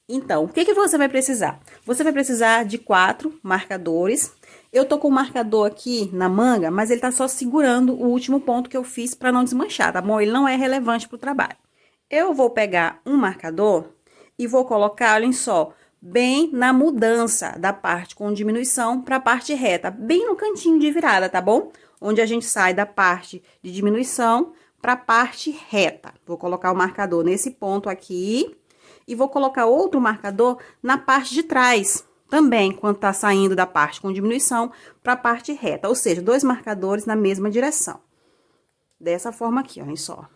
Então, o que que você vai precisar? Você vai precisar de 4 marcadores. Eu tô com o marcador aqui na manga, mas ele tá só segurando o último ponto que eu fiz pra não desmanchar, tá bom? Ele não é relevante pro trabalho. Eu vou pegar um marcador e vou colocar, olhem só, bem na mudança da parte com diminuição para a parte reta, bem no cantinho de virada, tá bom? Onde a gente sai da parte de diminuição para a parte reta. Vou colocar o marcador nesse ponto aqui e vou colocar outro marcador na parte de trás, também, quando tá saindo da parte com diminuição para a parte reta, ou seja, 2 marcadores na mesma direção. Dessa forma aqui, olhem só.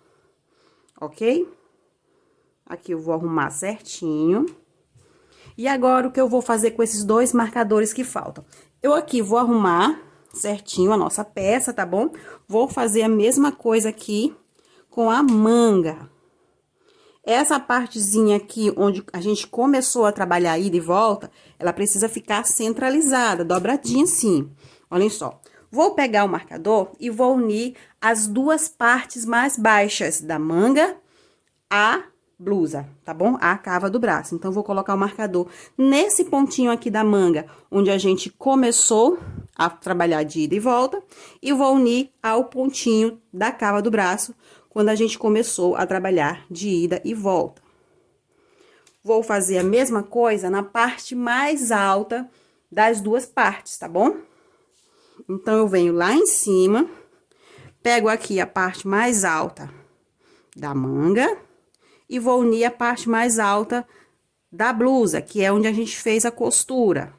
Ok? Aqui eu vou arrumar certinho. E agora, o que eu vou fazer com esses 2 marcadores que faltam? Eu aqui vou arrumar certinho a nossa peça, tá bom? Vou fazer a mesma coisa aqui com a manga. Essa partezinha aqui, onde a gente começou a trabalhar ida e volta, ela precisa ficar centralizada, dobradinha assim. Olhem só. Vou pegar o marcador e vou unir as 2 partes mais baixas da manga a blusa, tá bom? A cava do braço. Então, vou colocar o marcador nesse pontinho aqui da manga, onde a gente começou a trabalhar de ida e volta, e vou unir ao pontinho da cava do braço, quando a gente começou a trabalhar de ida e volta. Vou fazer a mesma coisa na parte mais alta das 2 partes, tá bom? Então, eu venho lá em cima, pego aqui a parte mais alta da manga e vou unir a parte mais alta da blusa, que é onde a gente fez a costura.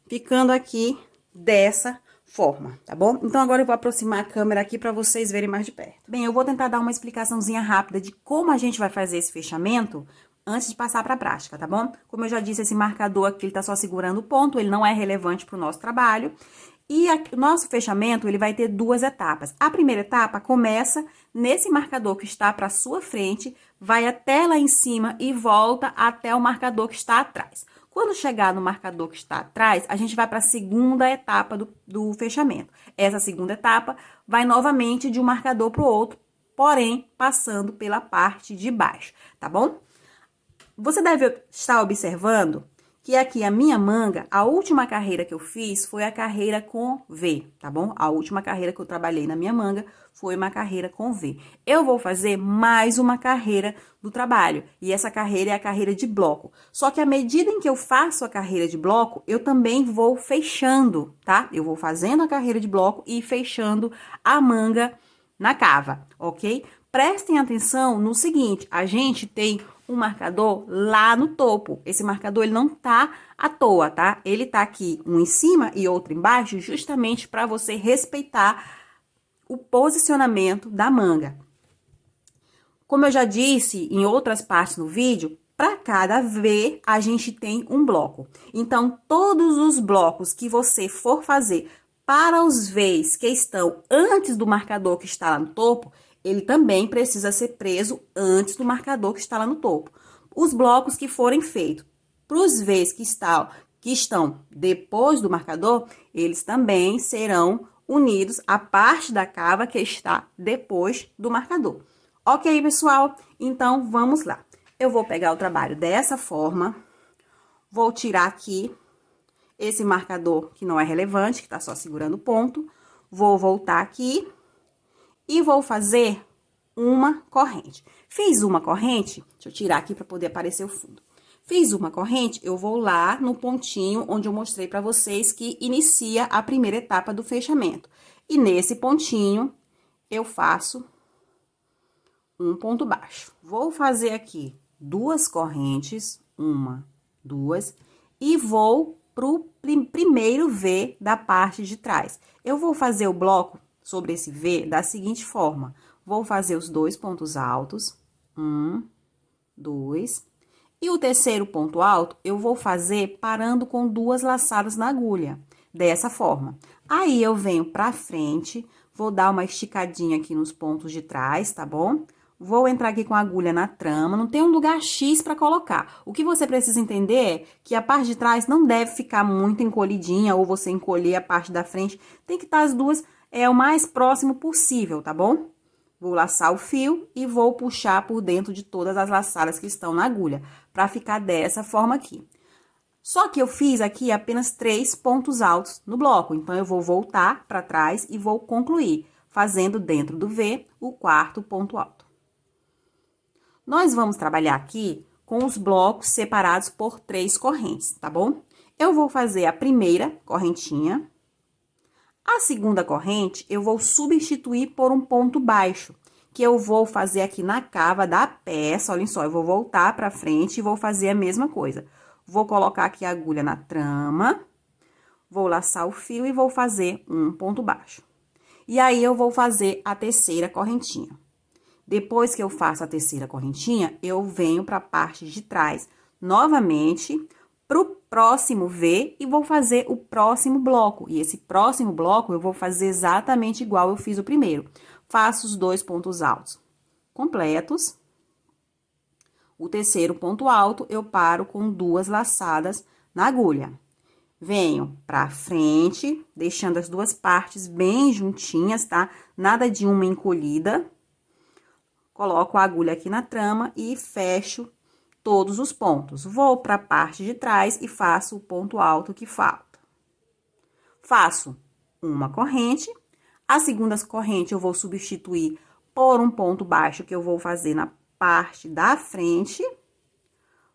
Ficando aqui dessa forma, tá bom? Então, agora eu vou aproximar a câmera aqui para vocês verem mais de perto. Bem, eu vou tentar dar uma explicaçãozinha rápida de como a gente vai fazer esse fechamento antes de passar para a prática, tá bom? Como eu já disse, esse marcador aqui, ele tá só segurando o ponto, ele não é relevante para o nosso trabalho. E o nosso fechamento, ele vai ter 2 etapas. A primeira etapa começa nesse marcador que está para sua frente, vai até lá em cima e volta até o marcador que está atrás. Quando chegar no marcador que está atrás, a gente vai para a segunda etapa do fechamento. Essa segunda etapa vai novamente de um marcador para o outro, porém, passando pela parte de baixo, tá bom? Você deve estar observando que aqui a minha manga, a última carreira que eu fiz foi a carreira com V, tá bom? A última carreira que eu trabalhei na minha manga foi uma carreira com V. Eu vou fazer mais uma carreira do trabalho, e essa carreira é a carreira de bloco. Só que à medida em que eu faço a carreira de bloco, eu também vou fechando, tá? Eu vou fazendo a carreira de bloco e fechando a manga na cava, ok? Prestem atenção no seguinte, a gente tem um marcador lá no topo. Esse marcador, ele não tá à toa, tá? Ele tá aqui, um em cima e outro embaixo, justamente para você respeitar o posicionamento da manga. Como eu já disse em outras partes do vídeo, para cada V, a gente tem um bloco. Então, todos os blocos que você for fazer para os Vs que estão antes do marcador que está lá no topo, ele também precisa ser preso antes do marcador que está lá no topo. Os blocos que forem feitos para os Vs que estão depois do marcador, eles também serão unidos à parte da cava que está depois do marcador. Ok, pessoal? Então, vamos lá. Eu vou pegar o trabalho dessa forma, vou tirar aqui esse marcador que não é relevante, que tá só segurando o ponto, vou voltar aqui e vou fazer uma corrente. Fiz uma corrente, deixa eu tirar aqui para poder aparecer o fundo. Fiz uma corrente, eu vou lá no pontinho onde eu mostrei para vocês que inicia a primeira etapa do fechamento. E nesse pontinho, eu faço um ponto baixo. Vou fazer aqui 2 correntes, 1, 2, e vou pro primeiro V da parte de trás. Eu vou fazer o bloco sobre esse V da seguinte forma. Vou fazer os 2 pontos altos, 1, 2, e o terceiro ponto alto eu vou fazer parando com 2 laçadas na agulha, dessa forma. Aí, eu venho pra frente, vou dar uma esticadinha aqui nos pontos de trás, tá bom? Vou entrar aqui com a agulha na trama, não tem um lugar X para colocar. O que você precisa entender é que a parte de trás não deve ficar muito encolhidinha, ou você encolher a parte da frente. Tem que estar as duas o mais próximo possível, tá bom? Vou laçar o fio e vou puxar por dentro de todas as laçadas que estão na agulha, para ficar dessa forma aqui. Só que eu fiz aqui apenas 3 pontos altos no bloco, então eu vou voltar para trás e vou concluir, fazendo dentro do V o 4º ponto alto. Nós vamos trabalhar aqui com os blocos separados por 3 correntes, tá bom? Eu vou fazer a primeira correntinha. A segunda corrente, eu vou substituir por um ponto baixo, que eu vou fazer aqui na cava da peça. Olhem só, eu vou voltar pra frente e vou fazer a mesma coisa. Vou colocar aqui a agulha na trama, vou laçar o fio e vou fazer um ponto baixo. E aí, eu vou fazer a terceira correntinha. Depois que eu faço a terceira correntinha, eu venho para a parte de trás novamente pro próximo V e vou fazer o próximo bloco. E esse próximo bloco eu vou fazer exatamente igual eu fiz o primeiro. Faço os 2 pontos altos completos. O terceiro ponto alto eu paro com 2 laçadas na agulha. Venho pra frente, deixando as duas partes bem juntinhas, tá? Nada de uma encolhida. Coloco a agulha aqui na trama e fecho todos os pontos. Vou para a parte de trás e faço o ponto alto que falta. Faço uma corrente. A segunda corrente eu vou substituir por um ponto baixo que eu vou fazer na parte da frente.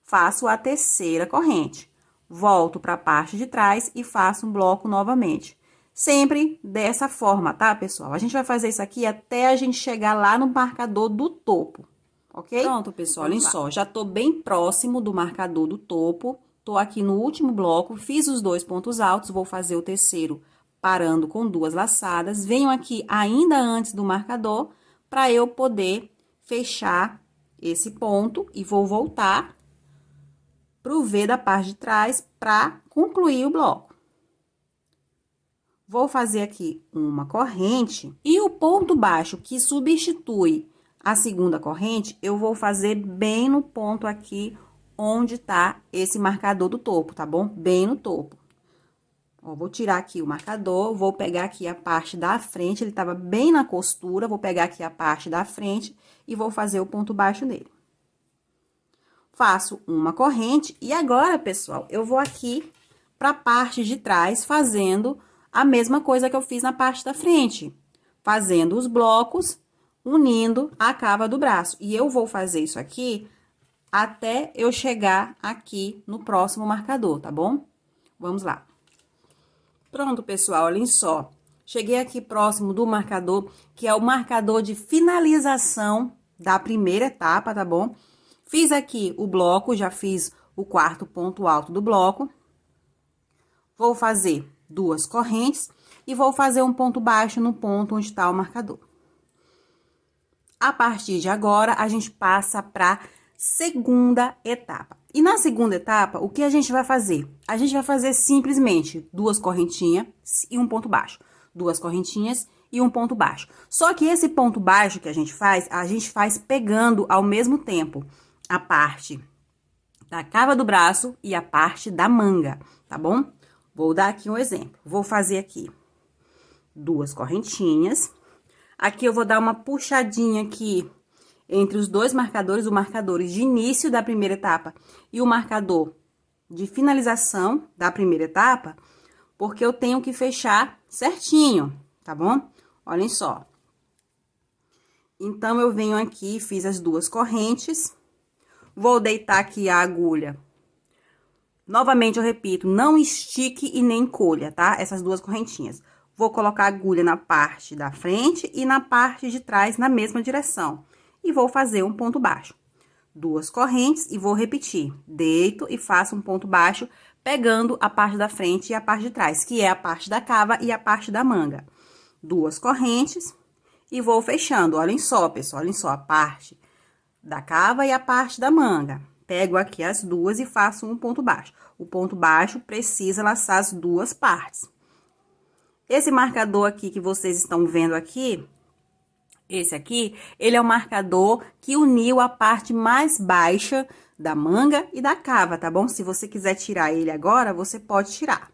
Faço a terceira corrente. Volto para a parte de trás e faço um bloco novamente. Sempre dessa forma, tá, pessoal? A gente vai fazer isso aqui até a gente chegar lá no marcador do topo, ok? Pronto, pessoal, olhem só, já tô bem próximo do marcador do topo. Tô aqui no último bloco, fiz os 2 pontos altos, vou fazer o terceiro parando com 2 laçadas. Venho aqui ainda antes do marcador, para eu poder fechar esse ponto e vou voltar pro V da parte de trás para concluir o bloco. Vou fazer aqui uma corrente e o ponto baixo que substitui a segunda corrente, eu vou fazer bem no ponto aqui onde tá esse marcador do topo, tá bom? Bem no topo. Ó, vou tirar aqui o marcador, vou pegar aqui a parte da frente, ele tava bem na costura, vou pegar aqui a parte da frente e vou fazer o ponto baixo nele. Faço uma corrente e agora, pessoal, eu vou aqui pra parte de trás fazendo a mesma coisa que eu fiz na parte da frente, fazendo os blocos, unindo a cava do braço. E eu vou fazer isso aqui até eu chegar aqui no próximo marcador, tá bom? Vamos lá. Pronto, pessoal, olhem só. Cheguei aqui próximo do marcador, que é o marcador de finalização da primeira etapa, tá bom? Fiz aqui o bloco, já fiz o 4º ponto alto do bloco. Vou fazer 2 correntes e vou fazer um ponto baixo no ponto onde está o marcador. A partir de agora, a gente passa para segunda etapa. E na segunda etapa, o que a gente vai fazer? A gente vai fazer simplesmente duas correntinhas e um ponto baixo. Duas correntinhas e um ponto baixo. Só que esse ponto baixo que a gente faz pegando ao mesmo tempo a parte da cava do braço e a parte da manga, tá bom? Vou dar aqui um exemplo. Vou fazer aqui duas correntinhas. Aqui eu vou dar uma puxadinha aqui entre os dois marcadores, o marcador de início da primeira etapa e o marcador de finalização da primeira etapa, porque eu tenho que fechar certinho, tá bom? Olhem só. Então, eu venho aqui, fiz as duas correntes, vou deitar aqui a agulha. Novamente, eu repito, não estique e nem encolha, tá? Essas duas correntinhas. Vou colocar a agulha na parte da frente e na parte de trás, na mesma direção. E vou fazer um ponto baixo. Duas correntes e vou repetir. Deito e faço um ponto baixo, pegando a parte da frente e a parte de trás, que é a parte da cava e a parte da manga. Duas correntes e vou fechando. Olhem só, pessoal, olhem só a parte da cava e a parte da manga. Pego aqui as duas e faço um ponto baixo. O ponto baixo precisa laçar as duas partes. Esse marcador aqui que vocês estão vendo aqui, esse aqui, ele é o marcador que uniu a parte mais baixa da manga e da cava, tá bom? Se você quiser tirar ele agora, você pode tirar.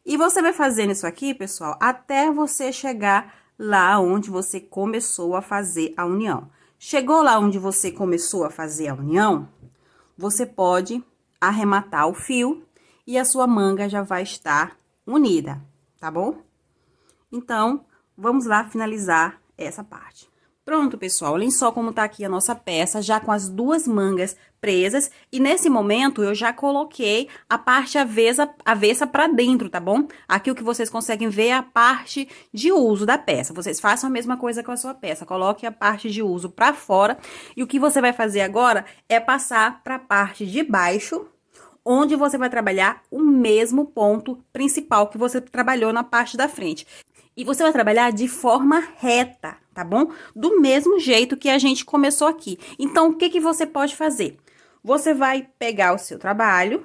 E você vai fazendo isso aqui, pessoal, até você chegar lá onde você começou a fazer a união. Chegou lá onde você começou a fazer a união, você pode arrematar o fio e a sua manga já vai estar unida, tá bom? Então, vamos lá finalizar essa parte. Pronto, pessoal, olhem só como tá aqui a nossa peça, já com as duas mangas presas. E nesse momento, eu já coloquei a parte avessa pra dentro, tá bom? Aqui o que vocês conseguem ver é a parte de uso da peça. Vocês façam a mesma coisa com a sua peça. Coloque a parte de uso pra fora. E o que você vai fazer agora é passar pra parte de baixo, onde você vai trabalhar o mesmo ponto principal que você trabalhou na parte da frente. E você vai trabalhar de forma reta, tá bom? Do mesmo jeito que a gente começou aqui. Então, o que que você pode fazer? Você vai pegar o seu trabalho,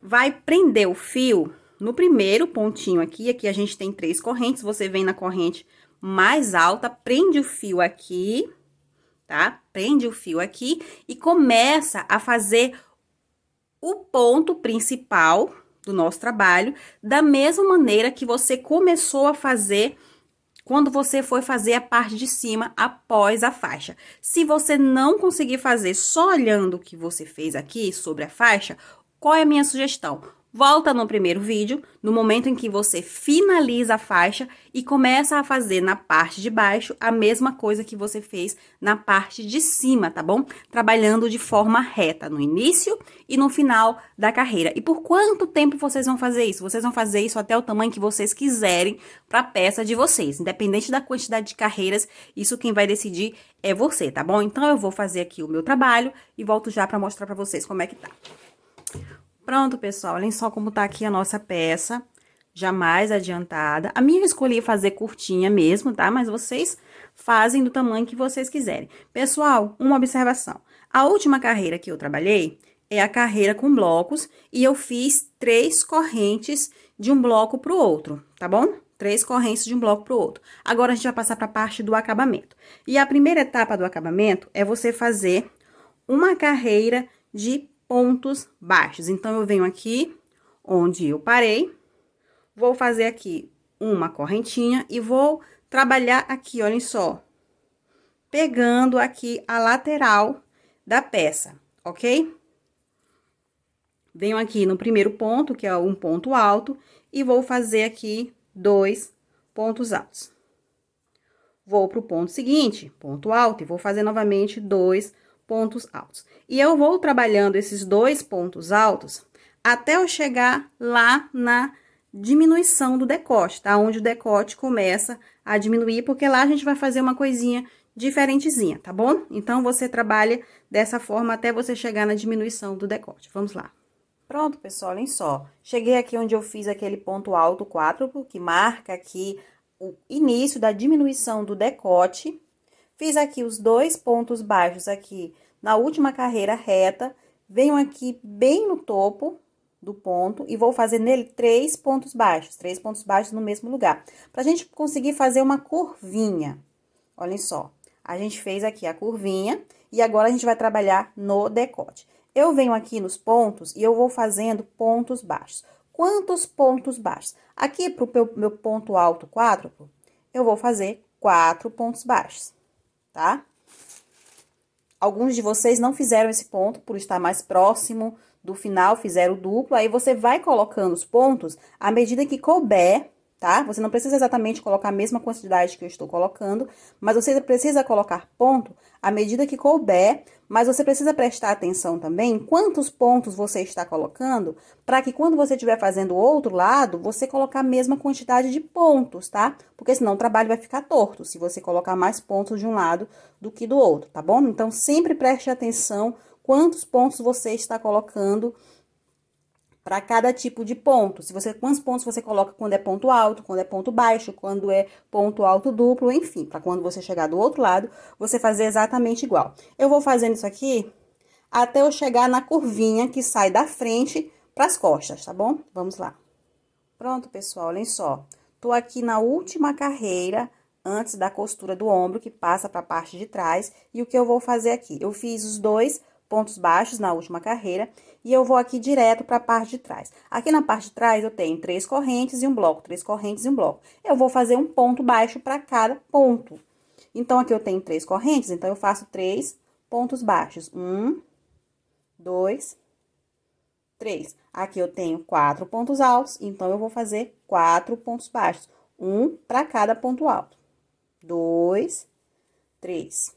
vai prender o fio no primeiro pontinho aqui. Aqui a gente tem 3 correntes, você vem na corrente mais alta, prende o fio aqui, tá? Prende o fio aqui e começa a fazer o ponto principal do nosso trabalho, da mesma maneira que você começou a fazer quando você foi fazer a parte de cima após a faixa. Se você não conseguir fazer só olhando o que você fez aqui sobre a faixa, qual é a minha sugestão? Volta no primeiro vídeo, no momento em que você finaliza a faixa e começa a fazer na parte de baixo a mesma coisa que você fez na parte de cima, tá bom? Trabalhando de forma reta no início e no final da carreira. E por quanto tempo vocês vão fazer isso? Vocês vão fazer isso até o tamanho que vocês quiserem para a peça de vocês. Independente da quantidade de carreiras, isso quem vai decidir é você, tá bom? Então, eu vou fazer aqui o meu trabalho e volto já para mostrar para vocês como é que tá. Pronto, pessoal, olhem só como tá aqui a nossa peça, já mais adiantada. A minha eu escolhi fazer curtinha mesmo, tá? Mas vocês fazem do tamanho que vocês quiserem. Pessoal, uma observação. A última carreira que eu trabalhei é a carreira com blocos e eu fiz 3 correntes de um bloco pro outro, tá bom? 3 correntes de um bloco pro outro. Agora, a gente vai passar pra parte do acabamento. E a primeira etapa do acabamento é você fazer uma carreira de pontos baixos. Então, eu venho aqui, onde eu parei, vou fazer aqui uma correntinha e vou trabalhar aqui, olhem só, pegando aqui a lateral da peça, ok? Venho aqui no primeiro ponto, que é um ponto alto, e vou fazer aqui 2 pontos altos. Vou pro ponto seguinte, ponto alto, e vou fazer novamente 2 pontos altos. E eu vou trabalhando esses 2 pontos altos até eu chegar lá na diminuição do decote, tá? Onde o decote começa a diminuir, porque lá a gente vai fazer uma coisinha diferentezinha, tá bom? Então, você trabalha dessa forma até você chegar na diminuição do decote. Vamos lá. Pronto, pessoal, olhem só. Cheguei aqui onde eu fiz aquele ponto alto quádruplo, que marca aqui o início da diminuição do decote. Fiz aqui os 2 pontos baixos aqui na última carreira reta. Venho aqui bem no topo do ponto e vou fazer nele 3 pontos baixos. 3 pontos baixos no mesmo lugar. Pra gente conseguir fazer uma curvinha. Olhem só. A gente fez aqui a curvinha e agora a gente vai trabalhar no decote. Eu venho aqui nos pontos e eu vou fazendo pontos baixos. Quantos pontos baixos? Aqui pro meu ponto alto quádruplo, eu vou fazer 4 pontos baixos. Tá? Alguns de vocês não fizeram esse ponto por estar mais próximo do final, fizeram o duplo. Aí, você vai colocando os pontos à medida que couber, tá? Você não precisa exatamente colocar a mesma quantidade que eu estou colocando, mas você precisa colocar ponto à medida que couber. Mas você precisa prestar atenção também em quantos pontos você está colocando, para que quando você estiver fazendo o outro lado, você colocar a mesma quantidade de pontos, tá? Porque senão o trabalho vai ficar torto, se você colocar mais pontos de um lado do que do outro, tá bom? Então, sempre preste atenção quantos pontos você está colocando para cada tipo de ponto. Quantos pontos você coloca quando é ponto alto, quando é ponto baixo, quando é ponto alto duplo, enfim, para quando você chegar do outro lado, você fazer exatamente igual. Eu vou fazendo isso aqui até eu chegar na curvinha que sai da frente para as costas, tá bom? Vamos lá. Pronto, pessoal, olhem só. Tô aqui na última carreira antes da costura do ombro, que passa para a parte de trás, e o que eu vou fazer aqui? Eu fiz os 2 pontos baixos na última carreira, e eu vou aqui direto para a parte de trás. Aqui na parte de trás, eu tenho 3 correntes e um bloco, 3 correntes e um bloco. Eu vou fazer um ponto baixo para cada ponto. Então, aqui eu tenho 3 correntes, então, eu faço 3 pontos baixos. 1, 2, 3. Aqui eu tenho 4 pontos altos, então, eu vou fazer 4 pontos baixos. Um para cada ponto alto. 2, 3,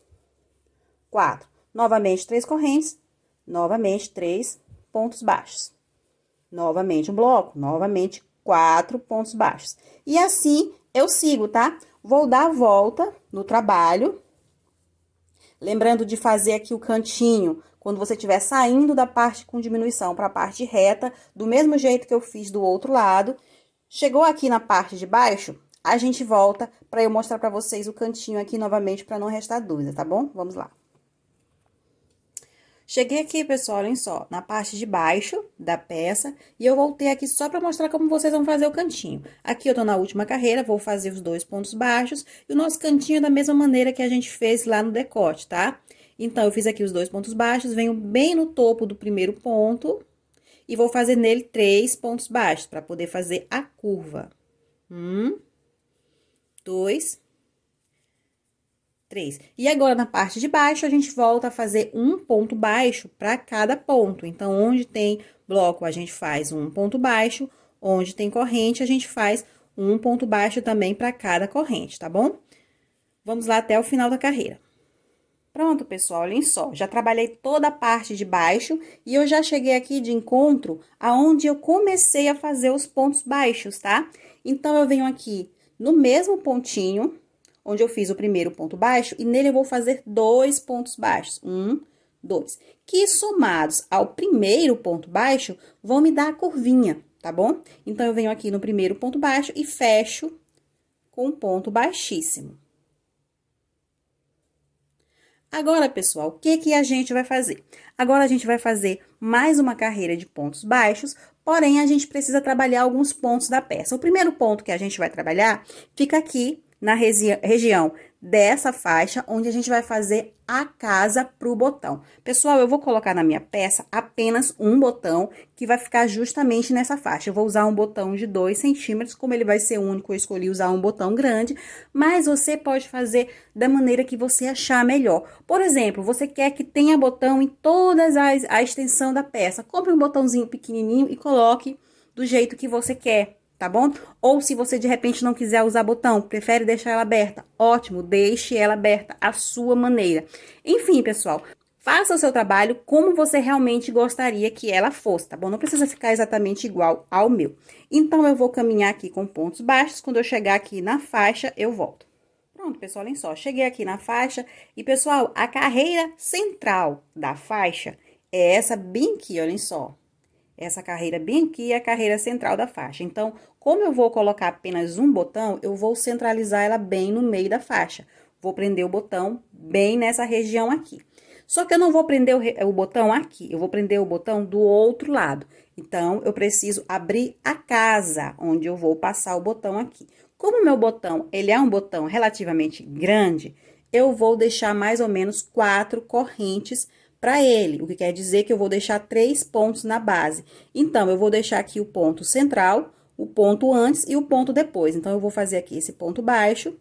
4. Novamente, 3 correntes, novamente, 3 pontos baixos. Novamente, um bloco, novamente, 4 pontos baixos. E assim, eu sigo, tá? Vou dar a volta no trabalho. Lembrando de fazer aqui o cantinho, quando você estiver saindo da parte com diminuição para a parte reta, do mesmo jeito que eu fiz do outro lado. Chegou aqui na parte de baixo, a gente volta para eu mostrar para vocês o cantinho aqui novamente, para não restar dúvida, tá bom? Vamos lá. Cheguei aqui, pessoal, olhem só, na parte de baixo da peça, e eu voltei aqui só para mostrar como vocês vão fazer o cantinho. Aqui eu tô na última carreira, vou fazer os 2 pontos baixos, e o nosso cantinho é da mesma maneira que a gente fez lá no decote, tá? Então, eu fiz aqui os 2 pontos baixos, venho bem no topo do primeiro ponto, e vou fazer nele 3 pontos baixos, para poder fazer a curva. 1, 2, 3. E agora, na parte de baixo, a gente volta a fazer um ponto baixo para cada ponto. Então, onde tem bloco, a gente faz um ponto baixo. Onde tem corrente, a gente faz um ponto baixo também para cada corrente, tá bom? Vamos lá até o final da carreira. Pronto, pessoal, olhem só. Já trabalhei toda a parte de baixo e eu já cheguei aqui de encontro aonde eu comecei a fazer os pontos baixos, tá? Então, eu venho aqui no mesmo pontinho onde eu fiz o primeiro ponto baixo, e nele eu vou fazer 2 pontos baixos. 1, 2. Que somados ao primeiro ponto baixo, vão me dar a curvinha, tá bom? Então, eu venho aqui no primeiro ponto baixo e fecho com um ponto baixíssimo. Agora, pessoal, o que a gente vai fazer? Agora, a gente vai fazer mais uma carreira de pontos baixos, porém, a gente precisa trabalhar alguns pontos da peça. O primeiro ponto que a gente vai trabalhar fica aqui na região dessa faixa, onde a gente vai fazer a casa pro botão. Pessoal, eu vou colocar na minha peça apenas um botão, que vai ficar justamente nessa faixa. Eu vou usar um botão de 2 centímetros, como ele vai ser único, eu escolhi usar um botão grande, mas você pode fazer da maneira que você achar melhor. Por exemplo, você quer que tenha botão em toda a extensão da peça. Compre um botãozinho pequenininho e coloque do jeito que você quer, tá bom? Ou se você de repente não quiser usar botão, prefere deixar ela aberta, ótimo, deixe ela aberta à sua maneira. Enfim, pessoal, faça o seu trabalho como você realmente gostaria que ela fosse, tá bom? Não precisa ficar exatamente igual ao meu. Então, eu vou caminhar aqui com pontos baixos, quando eu chegar aqui na faixa, eu volto. Pronto, pessoal, olhem só, cheguei aqui na faixa e, pessoal, a carreira central da faixa é essa bem aqui, olhem só. Essa carreira bem aqui é a carreira central da faixa. Então, como eu vou colocar apenas um botão, eu vou centralizar ela bem no meio da faixa. Vou prender o botão bem nessa região aqui. Só que eu não vou prender o botão aqui, eu vou prender o botão do outro lado. Então, eu preciso abrir a casa, onde eu vou passar o botão aqui. Como o meu botão, ele é um botão relativamente grande, eu vou deixar mais ou menos 4 correntes para ele, o que quer dizer que eu vou deixar 3 pontos na base. Então, eu vou deixar aqui o ponto central, o ponto antes e o ponto depois. Então, eu vou fazer aqui esse ponto baixo,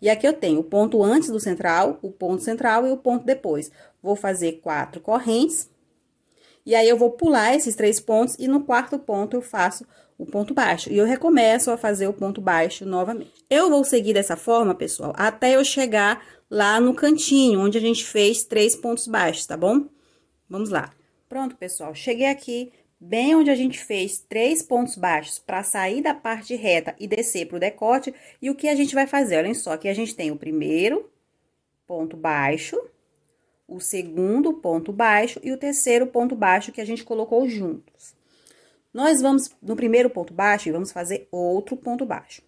e aqui eu tenho o ponto antes do central, o ponto central e o ponto depois. Vou fazer 4 correntes, e aí eu vou pular esses 3 pontos, e no quarto ponto eu faço o ponto baixo. E eu recomeço a fazer o ponto baixo novamente. Eu vou seguir dessa forma, pessoal, até eu chegar lá no cantinho, onde a gente fez 3 pontos baixos, tá bom? Vamos lá. Pronto, pessoal, cheguei aqui, bem onde a gente fez 3 pontos baixos para sair da parte reta e descer pro decote. E o que a gente vai fazer? Olhem só, aqui a gente tem o primeiro ponto baixo, o segundo ponto baixo e o terceiro ponto baixo que a gente colocou juntos. Nós vamos, no primeiro ponto baixo, e vamos fazer outro ponto baixo.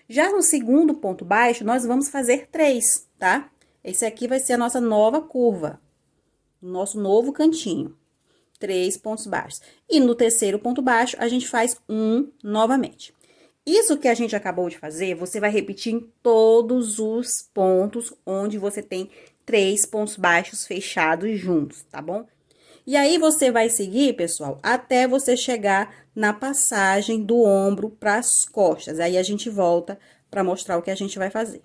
Já no segundo ponto baixo, nós vamos fazer 3, tá? Esse aqui vai ser a nossa nova curva, o nosso novo cantinho. 3 pontos baixos. E no terceiro ponto baixo, a gente faz um novamente. Isso que a gente acabou de fazer, você vai repetir em todos os pontos onde você tem 3 pontos baixos fechados juntos, tá bom? E aí, você vai seguir, pessoal, até você chegar na passagem do ombro para as costas. Aí, a gente volta para mostrar o que a gente vai fazer.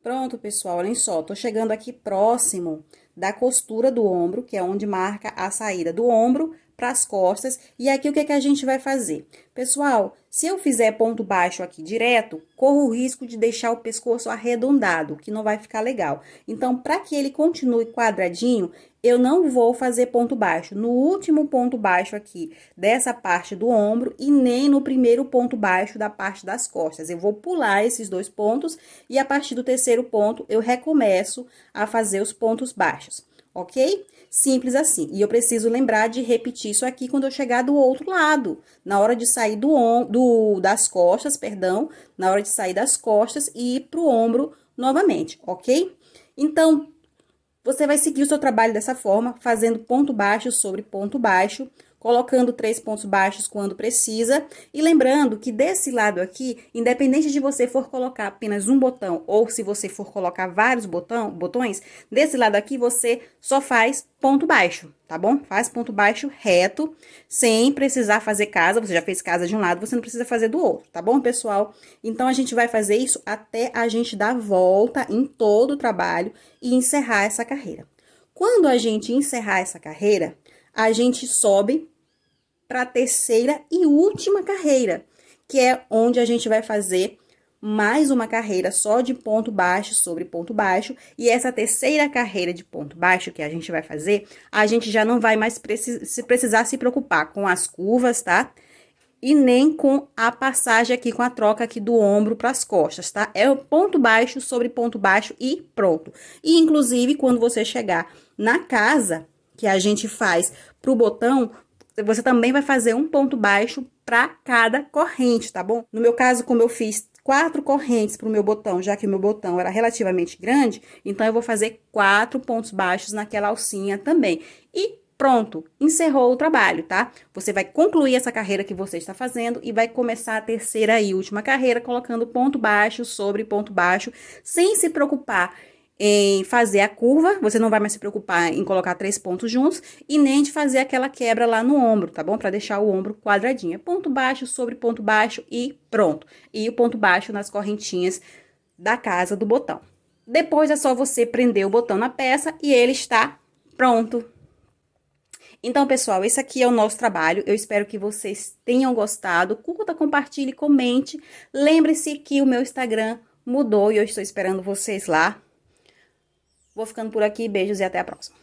Pronto, pessoal, olhem só, tô chegando aqui próximo da costura do ombro, que é onde marca a saída do ombro para as costas. E aqui, o que a gente vai fazer? Pessoal, se eu fizer ponto baixo aqui direto, corro o risco de deixar o pescoço arredondado, que não vai ficar legal. Então, para que ele continue quadradinho, eu não vou fazer ponto baixo no último ponto baixo aqui dessa parte do ombro e nem no primeiro ponto baixo da parte das costas. Eu vou pular esses 2 pontos e a partir do terceiro ponto eu recomeço a fazer os pontos baixos, ok? Simples assim. E eu preciso lembrar de repetir isso aqui quando eu chegar do outro lado, na hora de sair das costas, perdão, na hora de sair das costas e ir pro ombro novamente, ok? Então, você vai seguir o seu trabalho dessa forma, fazendo ponto baixo sobre ponto baixo, colocando 3 pontos baixos quando precisa. E lembrando que desse lado aqui, independente de você for colocar apenas um botão ou se você for colocar vários botões, desse lado aqui você só faz ponto baixo, tá bom? Faz ponto baixo reto, sem precisar fazer casa. Você já fez casa de um lado, você não precisa fazer do outro, tá bom, pessoal? Então, a gente vai fazer isso até a gente dar volta em todo o trabalho e encerrar essa carreira. Quando a gente encerrar essa carreira, a gente sobe para a terceira e última carreira, que é onde a gente vai fazer mais uma carreira só de ponto baixo sobre ponto baixo. E essa terceira carreira de ponto baixo que a gente vai fazer, a gente já não vai mais precisar se preocupar com as curvas, tá? E nem com a passagem aqui, com a troca aqui do ombro para as costas, tá? É o ponto baixo sobre ponto baixo e pronto. E, inclusive, quando você chegar na casa que a gente faz pro botão, você também vai fazer um ponto baixo para cada corrente, tá bom? No meu caso, como eu fiz 4 correntes pro meu botão, já que o meu botão era relativamente grande, então eu vou fazer 4 pontos baixos naquela alcinha também. E pronto, encerrou o trabalho, tá? Você vai concluir essa carreira que você está fazendo e vai começar a terceira e última carreira colocando ponto baixo sobre ponto baixo, sem se preocupar em fazer a curva. Você não vai mais se preocupar em colocar 3 pontos juntos e nem de fazer aquela quebra lá no ombro, tá bom? Para deixar o ombro quadradinho. É ponto baixo sobre ponto baixo e pronto. E o ponto baixo nas correntinhas da casa do botão. Depois é só você prender o botão na peça e ele está pronto. Então, pessoal, esse aqui é o nosso trabalho. Eu espero que vocês tenham gostado. Curta, compartilhe, comente. Lembre-se que o meu Instagram mudou e eu estou esperando vocês lá. Vou ficando por aqui, beijos e até a próxima.